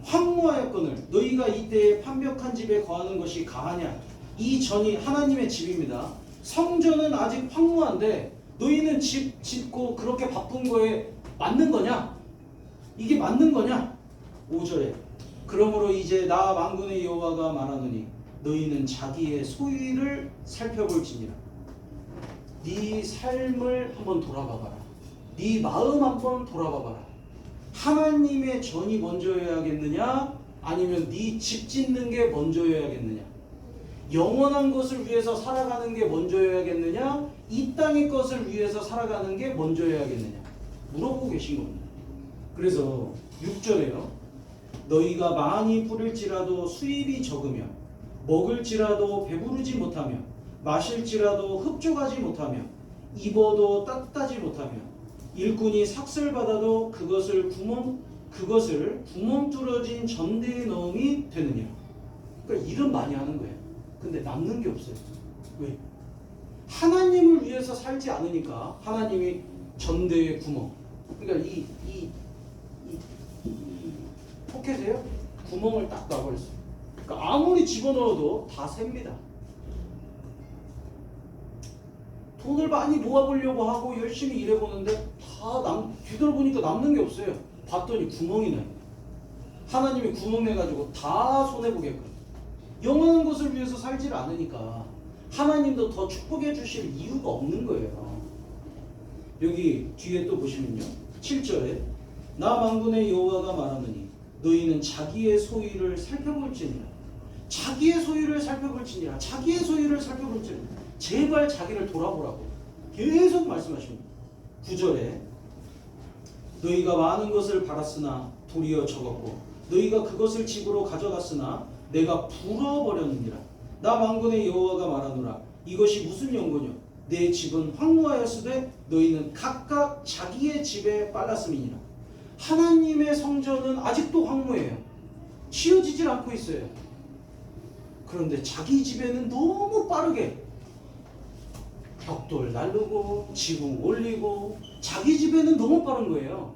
Speaker 1: 황무하였거늘 너희가 이때에 판벽한 집에 거하는 것이 가하냐. 이 전이 하나님의 집입니다. 성전은 아직 황무한데 너희는 집 짓고 그렇게 바쁜 거에 맞는 거냐? 이게 맞는 거냐? 5절에 그러므로 이제 나 만군의 여호와가 말하노니 너희는 자기의 소위를 살펴볼지니라. 네 삶을 한번 돌아봐봐라. 네 마음 한번 돌아봐봐라. 하나님의 전이 먼저여야겠느냐? 아니면 네 집 짓는 게 먼저여야겠느냐? 영원한 것을 위해서 살아가는 게 먼저여야겠느냐? 이 땅의 것을 위해서 살아가는 게 먼저여야겠느냐? 물어보고 계신 겁니다. 그래서 6절에요. 너희가 많이 뿌릴지라도 수입이 적으며 먹을지라도 배부르지 못하며 마실지라도 흡족하지 못하며 입어도 따뜻하지 못하며 일꾼이 삭슬 받아도 그것을 구멍 뚫어진 전대에 넣음이 되느냐. 그러니까 일은 많이 하는 거예요. 근데 남는 게 없어요. 왜? 하나님을 위해서 살지 않으니까 하나님이 전대의 구멍. 그러니까 이 포켓에요? 구멍을 딱 놔버렸어요. 그러니까 아무리 집어넣어도 다 셉니다. 돈을 많이 모아보려고 하고 열심히 일해보는데 다 뒤돌아보니까 남는 게 없어요. 봤더니 구멍이 나요. 하나님이 구멍 내가지고 다 손해보게끔. 영원한 것을 위해서 살지를 않으니까 하나님도 더 축복해 주실 이유가 없는 거예요. 여기 뒤에 또 보시면요. 7절에 나 만군의 여호와가 말하느니 너희는 자기의 소유를 살펴볼지니라. 자기의 소유를 살펴볼지니라. 자기의 소유를 살펴볼지니라. 제발 자기를 돌아보라고 계속 말씀하십니다. 9절에 너희가 많은 것을 바랐으나 도리어 적었고 너희가 그것을 집으로 가져갔으나 내가 불어버렸느니라. 나 만군의 여호와가 말하노라. 이것이 무슨 연고뇨? 내 집은 황무하였으되 너희는 각각 자기의 집에 빨랐음이니라. 하나님의 성전은 아직도 황무해요. 치워지질 않고 있어요. 그런데 자기 집에는 너무 빠르게 벽돌 날르고 지붕 올리고 자기 집에는 너무 빠른 거예요.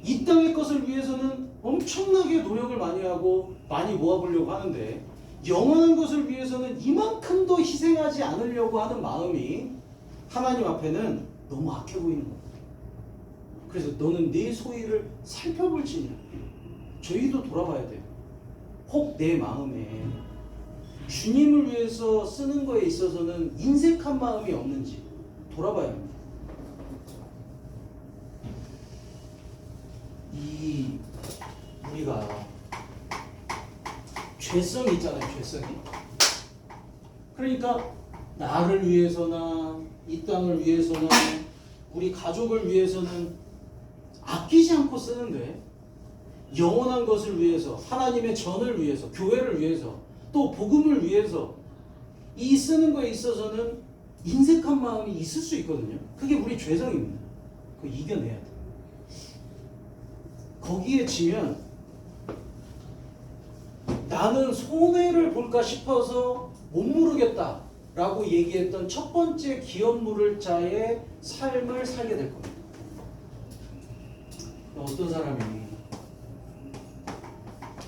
Speaker 1: 이 땅의 것을 위해서는 엄청나게 노력을 많이 하고 많이 모아보려고 하는데 영원한 것을 위해서는 이만큼도 희생하지 않으려고 하는 마음이 하나님 앞에는 너무 악해 보이는 거예요. 그래서 너는 네 소위를 살펴볼지니라. 저희도 돌아봐야 돼요. 혹 내 마음에 주님을 위해서 쓰는 거에 있어서는 인색한 마음이 없는지 돌아봐야 합니다. 우리가 죄성이 있잖아요. 죄성이. 그러니까 나를 위해서나 이 땅을 위해서나 우리 가족을 위해서는 아끼지 않고 쓰는데 영원한 것을 위해서 하나님의 전을 위해서 교회를 위해서 또 복음을 위해서 이 쓰는 거에 있어서는 인색한 마음이 있을 수 있거든요. 그게 우리 죄성입니다. 그거 이겨내야 돼. 거기에 지면 나는 손해를 볼까 싶어서 못 모르겠다 라고 얘기했던 첫 번째 기업 물을 자의 삶을 살게 될 겁니다. 어떤 사람이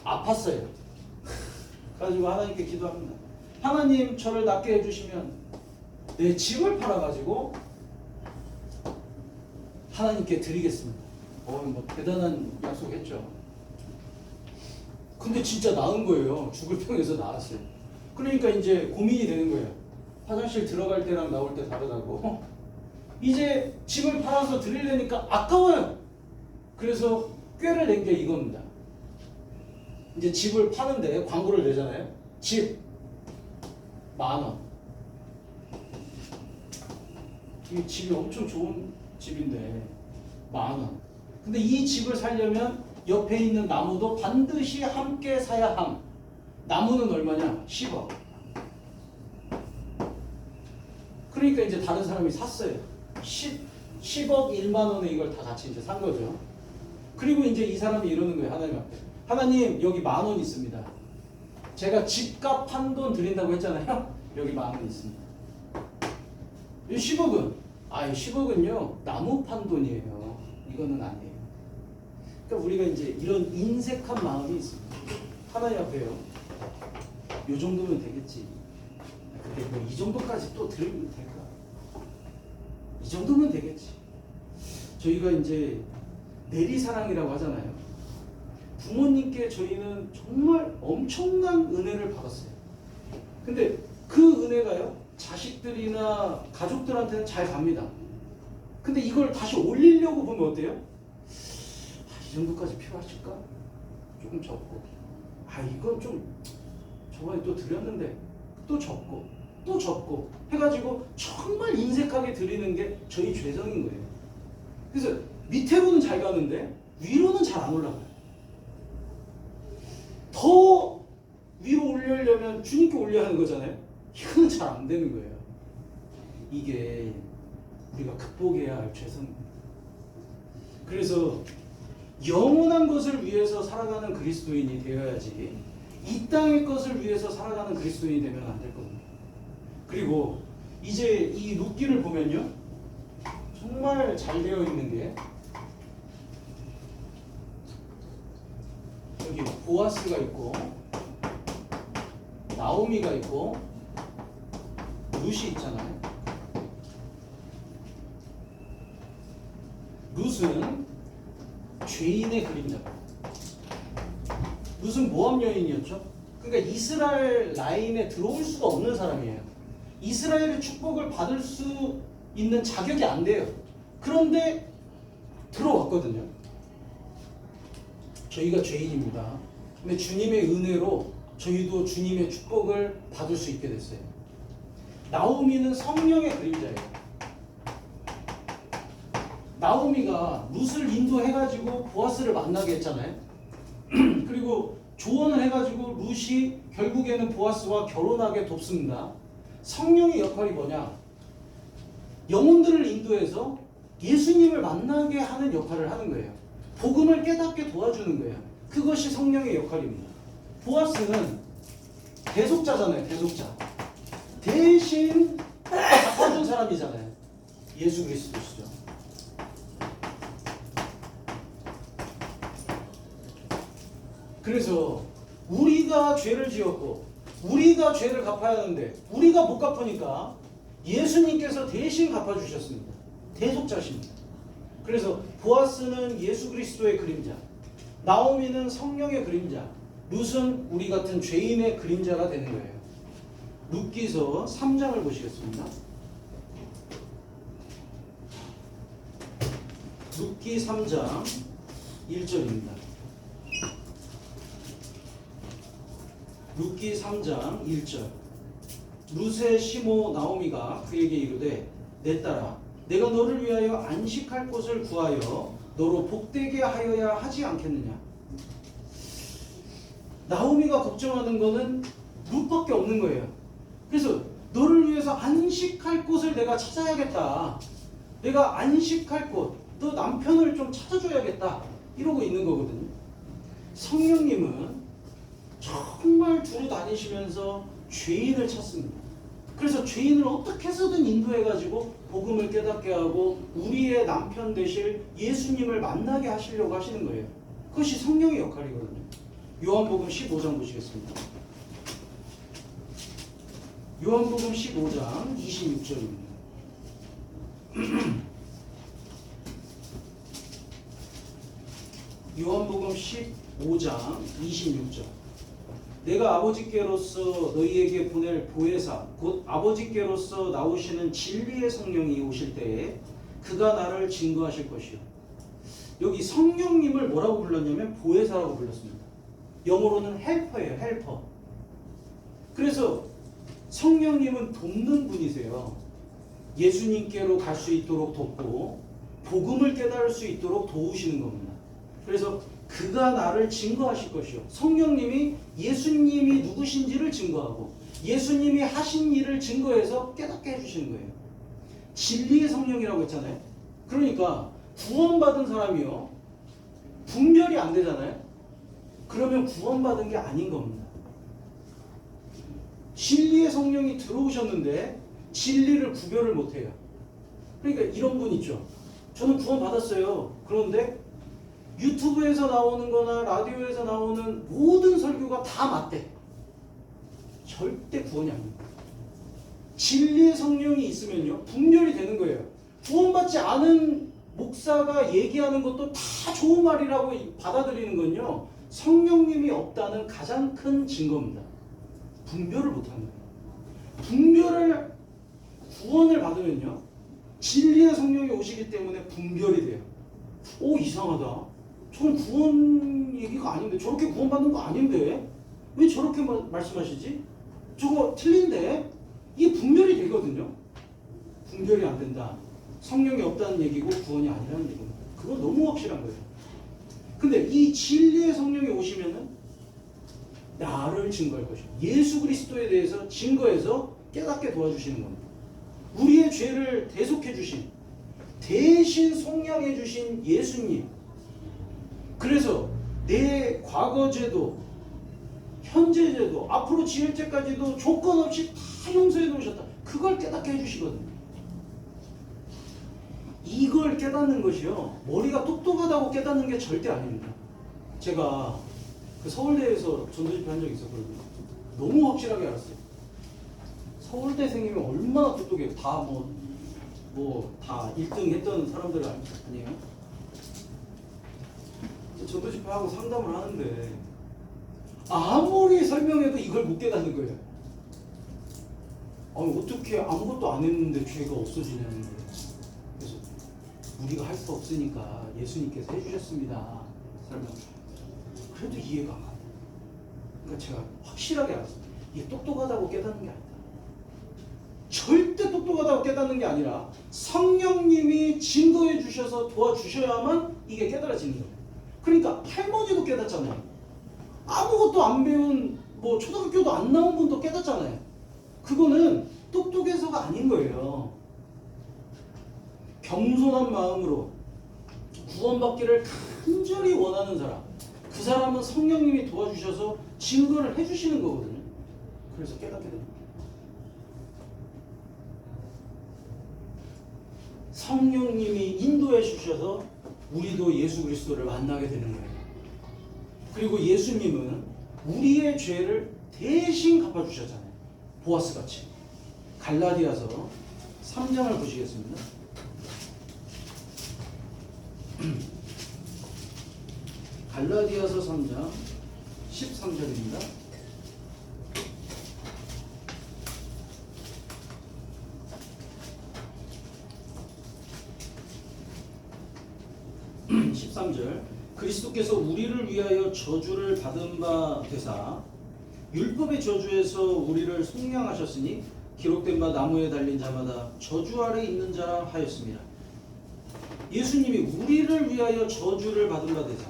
Speaker 1: 아팠어요. 가지고 하나님께 기도합니다. 하나님 저를 낫게 해주시면 내 집을 팔아가지고 하나님께 드리겠습니다. 뭐 대단한 약속했죠. 근데 진짜 나은 거예요. 죽을 병에서 나았어요. 그러니까 이제 고민이 되는 거예요. 화장실 들어갈 때랑 나올 때 다르다고. 이제 집을 팔아서 드리려니까 아까워요. 그래서 꾀를 낸 게 이겁니다. 이제 집을 파는데 광고를 내잖아요. 집 10,000원. 이 집이 엄청 좋은 집인데 10,000원. 근데 이 집을 살려면 옆에 있는 나무도 반드시 함께 사야 함. 나무는 얼마냐? 10억. 그러니까 이제 다른 사람이 샀어요. 10억 1만 원에 이걸 다 같이 이제 산 거죠. 그리고 이제 이 사람이 이러는 거예요. 하나님 앞에. 하나님 여기 10,000원 있습니다. 제가 집값 한 돈 드린다고 했잖아요. 여기 10,000원 있습니다. 이 10억은? 이 10억은요 나무 판 돈이에요. 이거는 아니에요. 그러니까 우리가 이제 이런 인색한 마음이 있습니다. 하나님 앞에요. 요 정도면 되겠지. 근데 뭐 이 정도까지 또 들으면 될까? 이 정도면 되겠지. 저희가 이제 내리사랑이라고 하잖아요. 부모님께 저희는 정말 엄청난 은혜를 받았어요. 근데 그 은혜가요, 자식들이나 가족들한테는 잘 갑니다. 근데 이걸 다시 올리려고 보면 어때요? 이 정도까지 필요하실까? 조금 적고. 이건 좀 저번에 또 드렸는데 또 적고 또 적고 해가지고 정말 인색하게 드리는 게 저희 죄성인 거예요. 그래서 밑으로는 잘 가는데 위로는 잘 안 올라가요. 더 위로 올리려면 주님께 올려야 하는 거잖아요. 이거는 잘 안 되는 거예요. 이게 우리가 극복해야 할 죄성입니다. 그래서 영원한 것을 위해서 살아가는 그리스도인이 되어야지 이 땅의 것을 위해서 살아가는 그리스도인이 되면 안 될 겁니다. 그리고 이제 이 룻기를 보면요, 정말 잘 되어 있는 게 여기 보아스가 있고 나오미가 있고 룻이 있잖아요. 룻은 죄인의 그림자다. 룻은 모압 여인이었죠. 그러니까 이스라엘 라인에 들어올 수가 없는 사람이에요. 이스라엘의 축복을 받을 수 있는 자격이 안 돼요. 그런데 들어왔거든요. 저희가 죄인입니다. 근데 주님의 은혜로 저희도 주님의 축복을 받을 수 있게 됐어요. 나오미는 성령의 그림자예요. 나오미가 룻을 인도해가지고 보아스를 만나게 했잖아요. 그리고 조언을 해가지고 룻이 결국에는 보아스와 결혼하게 돕습니다. 성령의 역할이 뭐냐? 영혼들을 인도해서 예수님을 만나게 하는 역할을 하는 거예요. 복음을 깨닫게 도와주는 거예요. 그것이 성령의 역할입니다. 보아스는 대속자잖아요. 대속자. 대신 갚아준 사람이잖아요. 예수 그리스도시죠. 그래서 우리가 죄를 지었고 우리가 죄를 갚아야 하는데 우리가 못 갚으니까 예수님께서 대신 갚아주셨습니다. 대속자십니다. 그래서 보아스는 예수 그리스도의 그림자, 나오미는 성령의 그림자, 룻은 우리 같은 죄인의 그림자가 되는 거예요. 룻기서 3장을 보시겠습니다. 룻기 3장 1절입니다. 룻기 3장 1절. 룻의 시모 나오미가 그에게 이르되 내 딸아 내가 너를 위하여 안식할 곳을 구하여 너로 복되게 하여야 하지 않겠느냐. 나오미가 걱정하는 거는 룻밖에 없는 거예요. 그래서 너를 위해서 안식할 곳을 내가 찾아야겠다. 내가 안식할 곳, 너 남편을 좀 찾아줘야겠다. 이러고 있는 거거든요. 성령님은 정말 두루 다니시면서 죄인을 찾습니다. 그래서 죄인을 어떻게 해서든 인도해가지고 복음을 깨닫게 하고 우리의 남편 되실 예수님을 만나게 하시려고 하시는 거예요. 그것이 성령의 역할이거든요. 요한복음 15장 보시겠습니다. 요한복음 15장 26절입니다. 요한복음 15장 26절. 내가 아버지께로서 너희에게 보낼 보혜사 곧 아버지께로서 나오시는 진리의 성령이 오실 때에 그가 나를 증거하실 것이요. 여기 성령님을 뭐라고 불렀냐면 보혜사라고 불렀습니다. 영어로는 헬퍼예요. 헬퍼. 그래서 성령님은 돕는 분이세요. 예수님께로 갈 수 있도록 돕고 복음을 깨달을 수 있도록 도우시는 겁니다. 그래서 그가 나를 증거하실 것이요. 성령님이 예수님이 누구신지를 증거하고 예수님이 하신 일을 증거해서 깨닫게 해주시는 거예요. 진리의 성령이라고 했잖아요. 그러니까 구원받은 사람이요 분별이 안 되잖아요. 그러면 구원받은 게 아닌 겁니다. 진리의 성령이 들어오셨는데 진리를 구별을 못해요. 그러니까 이런 분 있죠. 저는 구원받았어요. 그런데 유튜브에서 나오는 거나 라디오에서 나오는 모든 설교가 다 맞대. 절대 구원이 아닙니다. 진리의 성령이 있으면요 분별이 되는 거예요. 구원받지 않은 목사가 얘기하는 것도 다 좋은 말이라고 받아들이는 건요 성령님이 없다는 가장 큰 증거입니다. 분별을 못하는 거예요. 구원을 받으면요 진리의 성령이 오시기 때문에 분별이 돼요. 오 이상하다. 저는 구원 얘기가 아닌데 저렇게 구원받는 거 아닌데 왜 저렇게 말씀하시지? 저거 틀린데? 이게 분별이 되거든요. 분별이 안 된다. 성령이 없다는 얘기고 구원이 아니라는 얘기입니다. 그건 너무 확실한 거예요. 근데 이 진리의 성령이 오시면은 나를 증거할 것이고 예수 그리스도에 대해서 증거해서 깨닫게 도와주시는 겁니다. 우리의 죄를 대속해 주신 대신 속량해 주신 예수님. 그래서 내 과거 죄도 현재 죄도 앞으로 지을 죄까지도 조건 없이 다 용서해 놓으셨다. 그걸 깨닫게 해주시거든요. 이걸 깨닫는 것이요 머리가 똑똑하다고 깨닫는 게 절대 아닙니다. 제가 그 서울대에서 전도집회 한 적이 있었거든요. 너무 확실하게 알았어요. 서울대생이면 얼마나 똑똑해요. 다 다 1등 했던 사람들 아니에요? 전도집회 하고 상담을 하는데 아무리 설명해도 이걸 못 깨닫는 거예요. 아니 어떻게 아무것도 안 했는데 죄가 없어지냐는 거예요. 그래서 우리가 할 수 없으니까 예수님께서 해주셨습니다. 설명. 그래도 이해가 안 가요. 그러니까 제가 확실하게 알았어요. 이게 똑똑하다고 깨닫는 게 아니다. 절대 똑똑하다고 깨닫는 게 아니라 성령님이 증거해 주셔서 도와주셔야만 이게 깨달아지는 거예요. 그러니까 할머니도 깨닫잖아요. 아무것도 안 배운 초등학교도 안 나온 분도 깨닫잖아요. 그거는 똑똑해서가 아닌 거예요. 겸손한 마음으로 구원받기를 간절히 원하는 사람, 그 사람은 성령님이 도와주셔서 증거를 해주시는 거거든요. 그래서 깨닫게 됩니다. 성령님이 인도해 주셔서 우리도 예수 그리스도를 만나게 되는 거예요. 그리고 예수님은 우리의 죄를 대신 갚아주셨잖아요. 보아스같이. 갈라디아서 3장을 보시겠습니다. 갈라디아서 3장 13절입니다. 그리스도께서 우리를 위하여 저주를 받은 바 되사 율법의 저주에서 우리를 속량하셨으니 기록된 바 나무에 달린 자마다 저주 아래 있는 자라 하였습니다. 예수님이 우리를 위하여 저주를 받은 바 되자.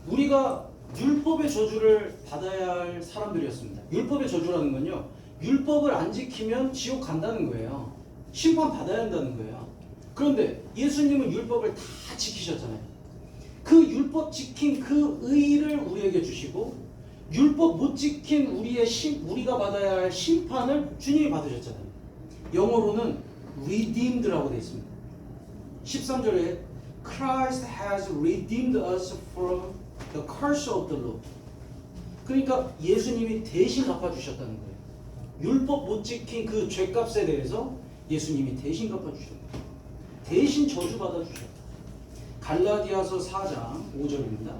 Speaker 1: 우리가 율법의 저주를 받아야 할 사람들이었습니다. 율법의 저주라는 건요, 율법을 안 지키면 지옥 간다는 거예요. 심판 받아야 한다는 거예요. 그런데 예수님은 율법을 다 지키셨잖아요. 그 율법 지킨 그 의의를 우리에게 주시고, 율법 못 지킨 우리가 받아야 할 심판을 주님이 받으셨잖아요. 영어로는 redeemed라고 되어 있습니다. 13절에 Christ has redeemed us from the curse of the law. 그러니까 예수님이 대신 갚아주셨다는 거예요. 율법 못 지킨 그 죄값에 대해서 예수님이 대신 갚아주셨다. 대신 저주받아 주셨다. 갈라디아서 4장 5절입니다.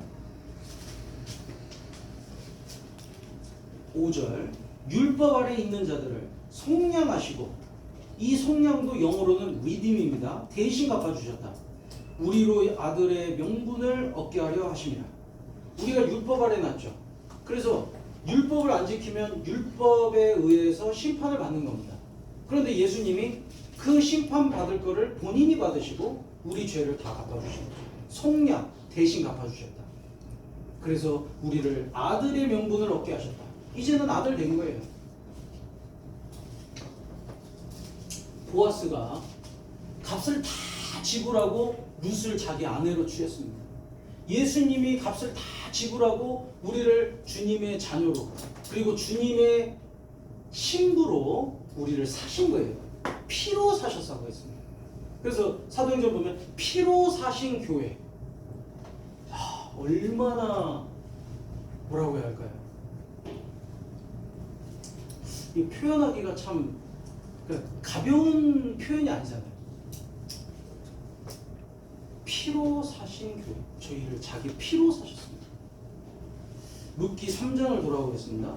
Speaker 1: 5절 율법 아래 있는 자들을 속량하시고, 이 속량도 영어로는 redeem입니다. 대신 갚아주셨다. 우리로 아들의 명분을 얻게 하려 하심이라. 우리가 율법 아래 났죠. 그래서 율법을 안 지키면 율법에 의해서 심판을 받는 겁니다. 그런데 예수님이 그 심판 받을 거를 본인이 받으시고 우리 죄를 다 갚아주신 거죠. 속량, 대신 갚아주셨다. 그래서 우리를 아들의 명분을 얻게 하셨다. 이제는 아들 된 거예요. 보아스가 값을 다 지불하고 룻을 자기 아내로 취했습니다. 예수님이 값을 다 지불하고 우리를 주님의 자녀로, 그리고 주님의 신부로 우리를 사신 거예요. 피로 사셨다고 했습니다. 그래서 사도행전 보면 피로 사신 교회. 얼마나 뭐라고 해야 할까요? 이 표현하기가 참 가벼운 표현이 아니잖아요. 피로 사신 교회. 저희를 자기 피로 사셨습니다. 룻기 3장을 돌아오겠습니다.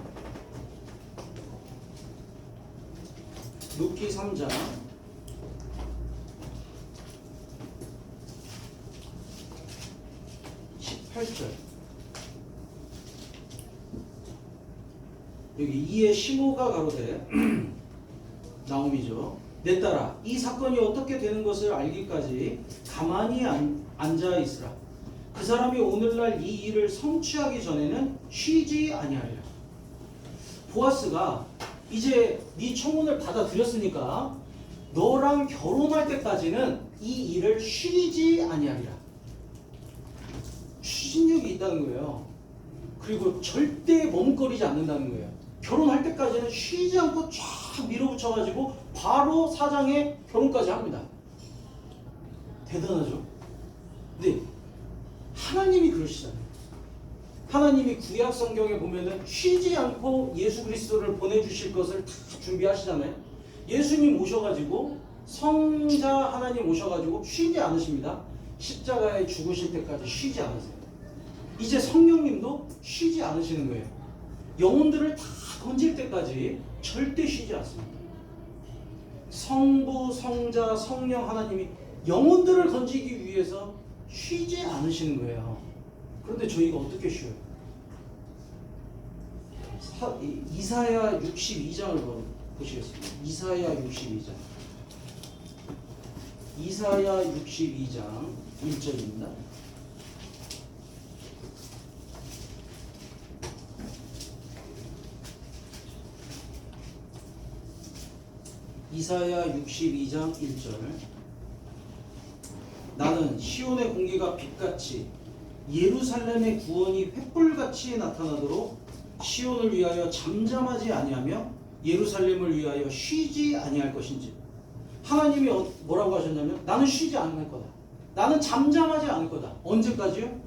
Speaker 1: 룻기 3장 18절. 여기 이에 시모가 가로되 나옴이죠. 내 딸아, 이 사건이 어떻게 되는 것을 알기까지 가만히 앉아 있으라. 그 사람이 오늘날 이 일을 성취하기 전에는 쉬지 아니하리라. 보아스가 이제 네 청혼을 받아들였으니까 너랑 결혼할 때까지는 이 일을 쉬지 아니하리라. 추진력이 있다는 거예요. 그리고 절대 머뭇거리지 않는다는 거예요. 결혼할 때까지는 쉬지 않고 쫙 밀어붙여가지고 바로 사장에 결혼까지 합니다. 대단하죠? 근데 하나님이 그러시잖아요. 하나님이 구약 성경에 보면은 쉬지 않고 예수 그리스도를 보내주실 것을 다 준비하시잖아요. 예수님 오셔가지고, 성자 하나님 오셔가지고 쉬지 않으십니다. 십자가에 죽으실 때까지 쉬지 않으세요. 이제 성령님도 쉬지 않으시는 거예요. 영혼들을 다 건질 때까지 절대 쉬지 않습니다. 성부, 성자, 성령 하나님이 영혼들을 건지기 위해서 쉬지 않으시는 거예요. 그런데 저희가 어떻게 쉬어요? 이사야 62장을 보시겠습니다. 이사야 62장. 이사야 62장 1절입니다. 이사야 62장 1절. 나는 시온의 공기가 빛같이 예루살렘의 구원이 횃불같이 나타나도록 시온을 위하여 잠잠하지 아니하며 예루살렘을 위하여 쉬지 아니할 것인지. 하나님이 뭐라고 하셨냐면 나는 쉬지 않을 거다. 나는 잠잠하지 않을 거다. 언제까지요?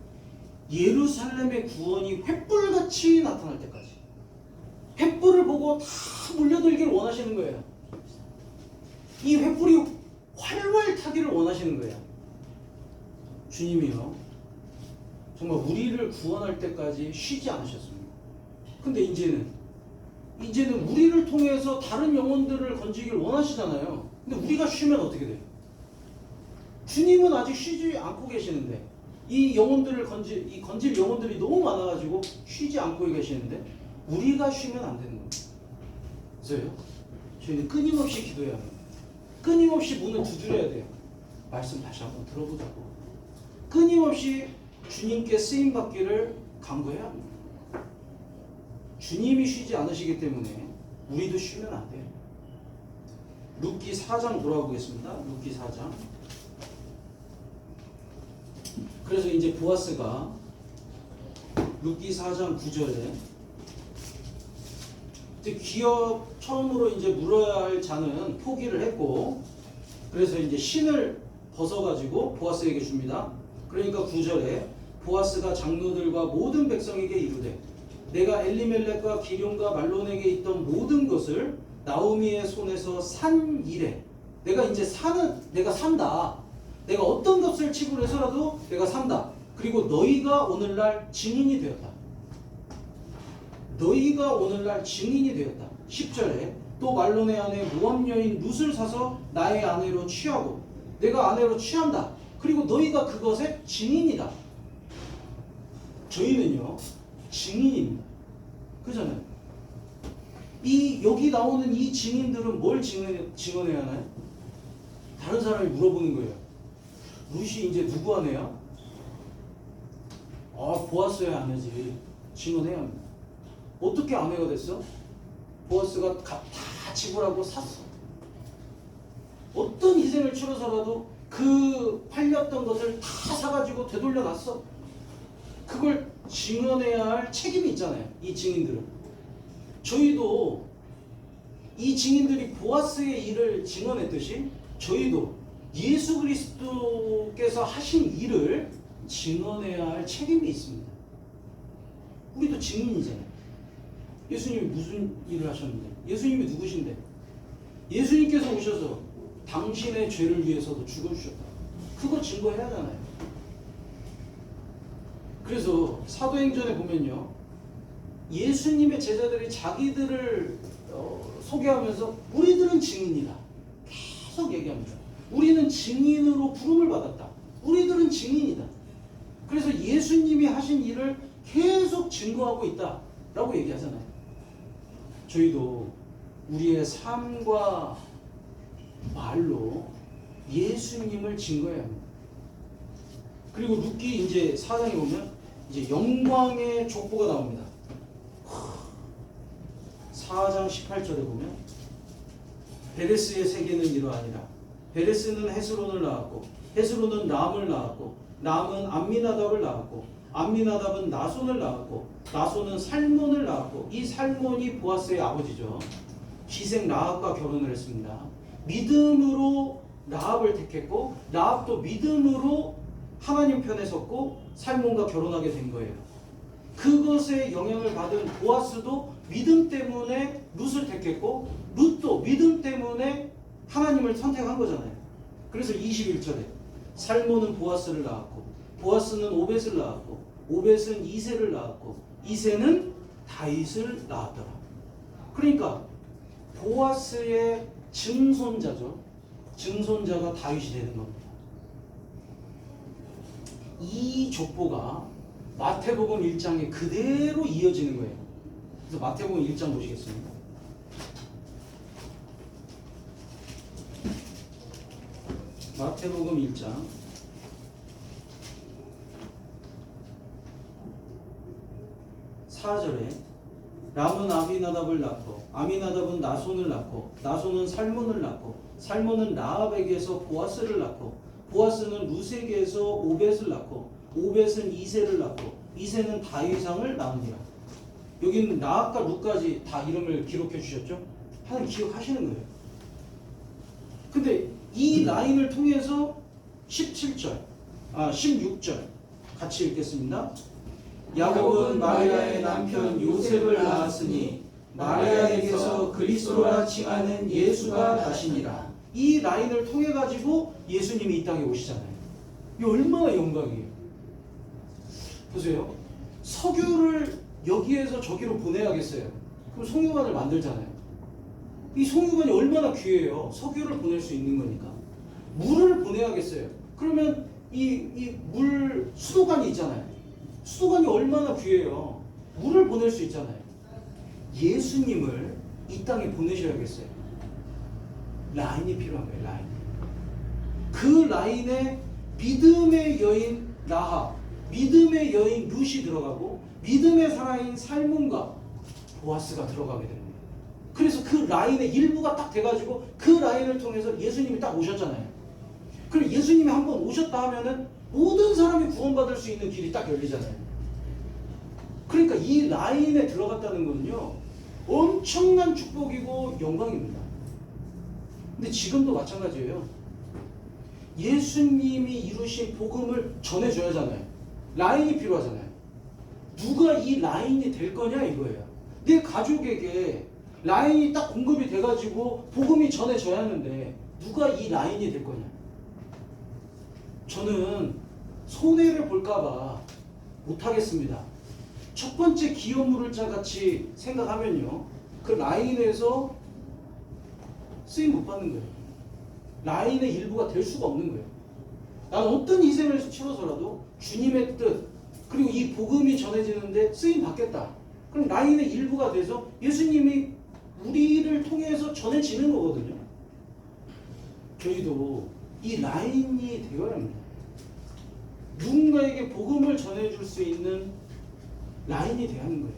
Speaker 1: 예루살렘의 구원이 횃불같이 나타날 때까지. 횃불을 보고 다 몰려들기를 원하시는 거예요. 이 횃불이 활활 타기를 원하시는 거예요. 주님이요, 정말 우리를 구원할 때까지 쉬지 않으셨습니다. 근데 이제는 우리를 통해서 다른 영혼들을 건지기를 원하시잖아요. 근데 우리가 쉬면 어떻게 돼요? 주님은 아직 쉬지 않고 계시는데, 이 영혼들을 건질 영혼들이 너무 많아가지고 쉬지 않고 계시는데, 우리가 쉬면 안 되는 겁니다. 그래서요, 저희는 끊임없이 기도해야 합니다. 끊임없이 문을 두드려야 돼요. 말씀 다시 한번 들어보자고. 끊임없이 주님께 쓰임 받기를 간구해야 합니다. 주님이 쉬지 않으시기 때문에 우리도 쉬면 안 돼요. 룻기 4장 돌아보겠습니다. 룻기 4장. 그래서 이제 보아스가 룻기 4장 9절에 기업 처음으로 이제 물어야 할 자는 포기를 했고, 그래서 이제 신을 벗어가지고 보아스에게 줍니다. 그러니까 9절에 보아스가 장로들과 모든 백성에게 이르되 내가 엘리멜렉과 기런과 말론에게 있던 모든 것을 나오미의 손에서 산 이래. 내가 이제 내가 산다. 내가 어떤 값을 지불해서라도 내가 산다. 그리고 너희가 오늘날 증인이 되었다. 너희가 오늘날 증인이 되었다. 10절에 또 말론의 아내 모압 여인 룻을 사서 나의 아내로 취하고 내가 아내로 취한다. 그리고 너희가 그것의 증인이다. 저희는요 증인입니다. 그잖아요. 여기 나오는 이 증인들은 뭘 증언해야 하나요? 다른 사람이 물어보는 거예요. 룻이 이제 누구 아내야? 보아스의 아내지. 증언해야 합니다. 어떻게 아내가 됐어? 보아스가 다 지불하고 샀어. 어떤 희생을 치러서라도 그 팔렸던 것을 다 사가지고 되돌려 놨어. 그걸 증언해야 할 책임이 있잖아요. 이 증인들은. 저희도 이 증인들이 보아스의 일을 증언했듯이 저희도 예수 그리스도께서 하신 일을 증언해야 할 책임이 있습니다. 우리도 증인이잖아요. 예수님이 무슨 일을 하셨는데? 예수님이 누구신데? 예수님께서 오셔서 당신의 죄를 위해서도 죽어주셨다. 그거 증거해야 하잖아요. 그래서 사도행전에 보면요, 예수님의 제자들이 자기들을 소개하면서 우리들은 증인이다. 계속 얘기합니다. 우리는 증인으로 부름을 받았다. 우리들은 증인이다. 그래서 예수님이 하신 일을 계속 증거하고 있다 라고 얘기하잖아요. 저희도 우리의 삶과 말로 예수님을 증거해야 합니다. 그리고 룻기 이제 4장에 보면 이제 영광의 족보가 나옵니다. 4장 18절에 보면 베레스의 세계는 이러하니라. 베레스는 헤스론을 낳았고 헤스론은 람을 낳았고 람은 암미나답을 낳았고 암미나답은 나손을 낳았고 나손은 살몬을 낳았고 이 살몬이 보아스의 아버지죠. 기생 라합과 결혼을 했습니다. 믿음으로 라합을 택했고 라합도 믿음으로 하나님 편에 섰고 살몬과 결혼하게 된 거예요. 그것에 영향을 받은 보아스도 믿음 때문에 룻을 택했고 룻도 믿음 때문에 하나님을 선택한 거잖아요. 그래서 21절에 살몬은 보아스를 낳았고 보아스는 오벳을 낳았고 오벳은 이새를 낳았고 이새는 다윗을 낳았더라. 그러니까 보아스의 증손자죠. 증손자가 다윗이 되는 겁니다. 이 족보가 마태복음 1장에 그대로 이어지는 거예요. 그래서 마태복음 1장 보시겠습니다. 마태복음 1장 4절에 람은 아미나답을 낳고 아미나답은 나손을 낳고 나손은 살몬을 낳고 살몬은 라합에게서 보아스를 낳고 보아스는 룻에게서 오벳을 낳고 오벳은 이새를 낳고 이새는 다윗왕을 낳으니라. 여기는 라합과 룻까지 다 이름을 기록해 주셨죠? 하나님 기억하시는 거예요. 근데 이 라인을 통해서 16절 같이 읽겠습니다. 야곱은 마리아의 남편 요셉을 낳았으니 마리아에게서 그리스도라 칭하는 예수가 나시니라. 이 라인을 통해 가지고 예수님이 이 땅에 오시잖아요. 이 얼마나 영광이에요. 보세요. 석유를 여기에서 저기로 보내야겠어요. 그럼 송유관을 만들잖아요. 이 송유관이 얼마나 귀해요. 석유를 보낼 수 있는 거니까. 물을 보내야겠어요. 그러면 이 물 수도관이 있잖아요. 수도관이 얼마나 귀해요. 물을 보낼 수 있잖아요. 예수님을 이 땅에 보내셔야겠어요. 라인이 필요한 거예요. 라인. 그 라인에 믿음의 여인 라합, 믿음의 여인 룻이 들어가고 믿음의 사나이인 살몬과 보아스가 들어가게 됩니다. 그래서 그 라인의 일부가 딱 돼가지고 그 라인을 통해서 예수님이 딱 오셨잖아요. 그럼 예수님이 한번 오셨다 하면은 모든 사람이 구원받을 수 있는 길이 딱 열리잖아요. 그러니까 이 라인에 들어갔다는 거는요, 엄청난 축복이고 영광입니다. 근데 지금도 마찬가지예요. 예수님이 이루신 복음을 전해줘야 하잖아요. 라인이 필요하잖아요. 누가 이 라인이 될 거냐 이거예요. 내 가족에게 라인이 딱 공급이 돼가지고 복음이 전해져야 하는데 누가 이 라인이 될 거냐. 저는 손해를 볼까봐 못하겠습니다. 첫 번째 기여물자 같이 생각하면요, 그 라인에서 쓰임 못 받는 거예요. 라인의 일부가 될 수가 없는 거예요. 나는 어떤 희생을 치러서라도 주님의 뜻, 그리고 이 복음이 전해지는데 쓰임 받겠다. 그럼 라인의 일부가 돼서 예수님이 우리를 통해서 전해지는 거거든요. 저희도 이 라인이 되어야 합니다. 누군가에게 복음을 전해줄 수 있는 라인이 되어야 하는 거예요.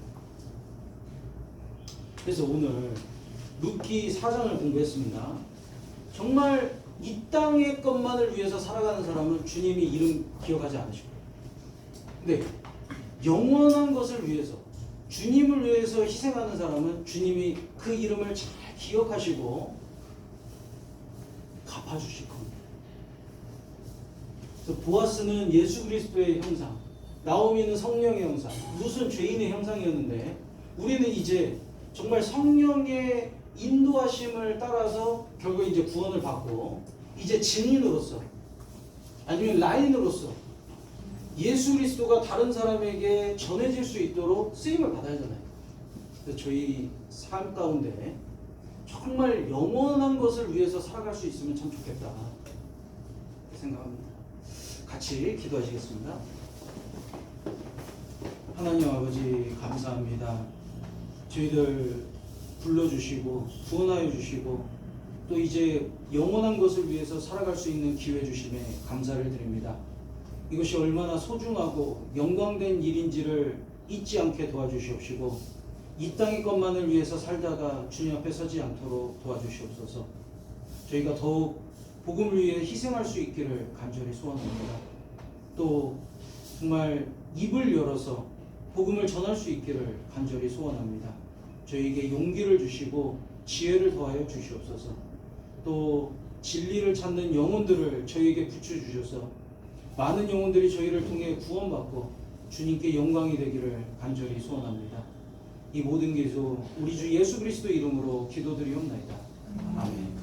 Speaker 1: 그래서 오늘 룻기 4장을 공부했습니다. 정말 이 땅의 것만을 위해서 살아가는 사람은 주님이 이름 기억하지 않으실 거예요. 근데 영원한 것을 위해서, 주님을 위해서 희생하는 사람은 주님이 그 이름을 잘 기억하시고 갚아주실 겁니다. 그래서 보아스는 예수 그리스도의 형상, 나오미는 성령의 형상, 룻은 죄인의 형상이었는데 우리는 이제 정말 성령의 인도하심을 따라서 결국 이제 구원을 받고 이제 증인으로서 아니면 라인으로서 예수 그리스도가 다른 사람에게 전해질 수 있도록 쓰임을 받아야 하잖아요. 그래서 저희 삶 가운데 정말 영원한 것을 위해서 살아갈 수 있으면 참 좋겠다 생각합니다. 같이 기도하시겠습니다. 하나님 아버지 감사합니다. 저희들 불러주시고 구원하여 주시고 또 이제 영원한 것을 위해서 살아갈 수 있는 기회 주심에 감사를 드립니다. 이것이 얼마나 소중하고 영광된 일인지를 잊지 않게 도와주시옵시고 이 땅의 것만을 위해서 살다가 주님 앞에 서지 않도록 도와주시옵소서. 저희가 더욱 복음을 위해 희생할 수 있기를 간절히 소원합니다. 또 정말 입을 열어서 복음을 전할 수 있기를 간절히 소원합니다. 저희에게 용기를 주시고 지혜를 더하여 주시옵소서. 또 진리를 찾는 영혼들을 저희에게 붙여주셔서 많은 영혼들이 저희를 통해 구원받고 주님께 영광이 되기를 간절히 소원합니다. 이 모든 기도 우리 주 예수 그리스도 이름으로 기도드리옵나이다. 아멘.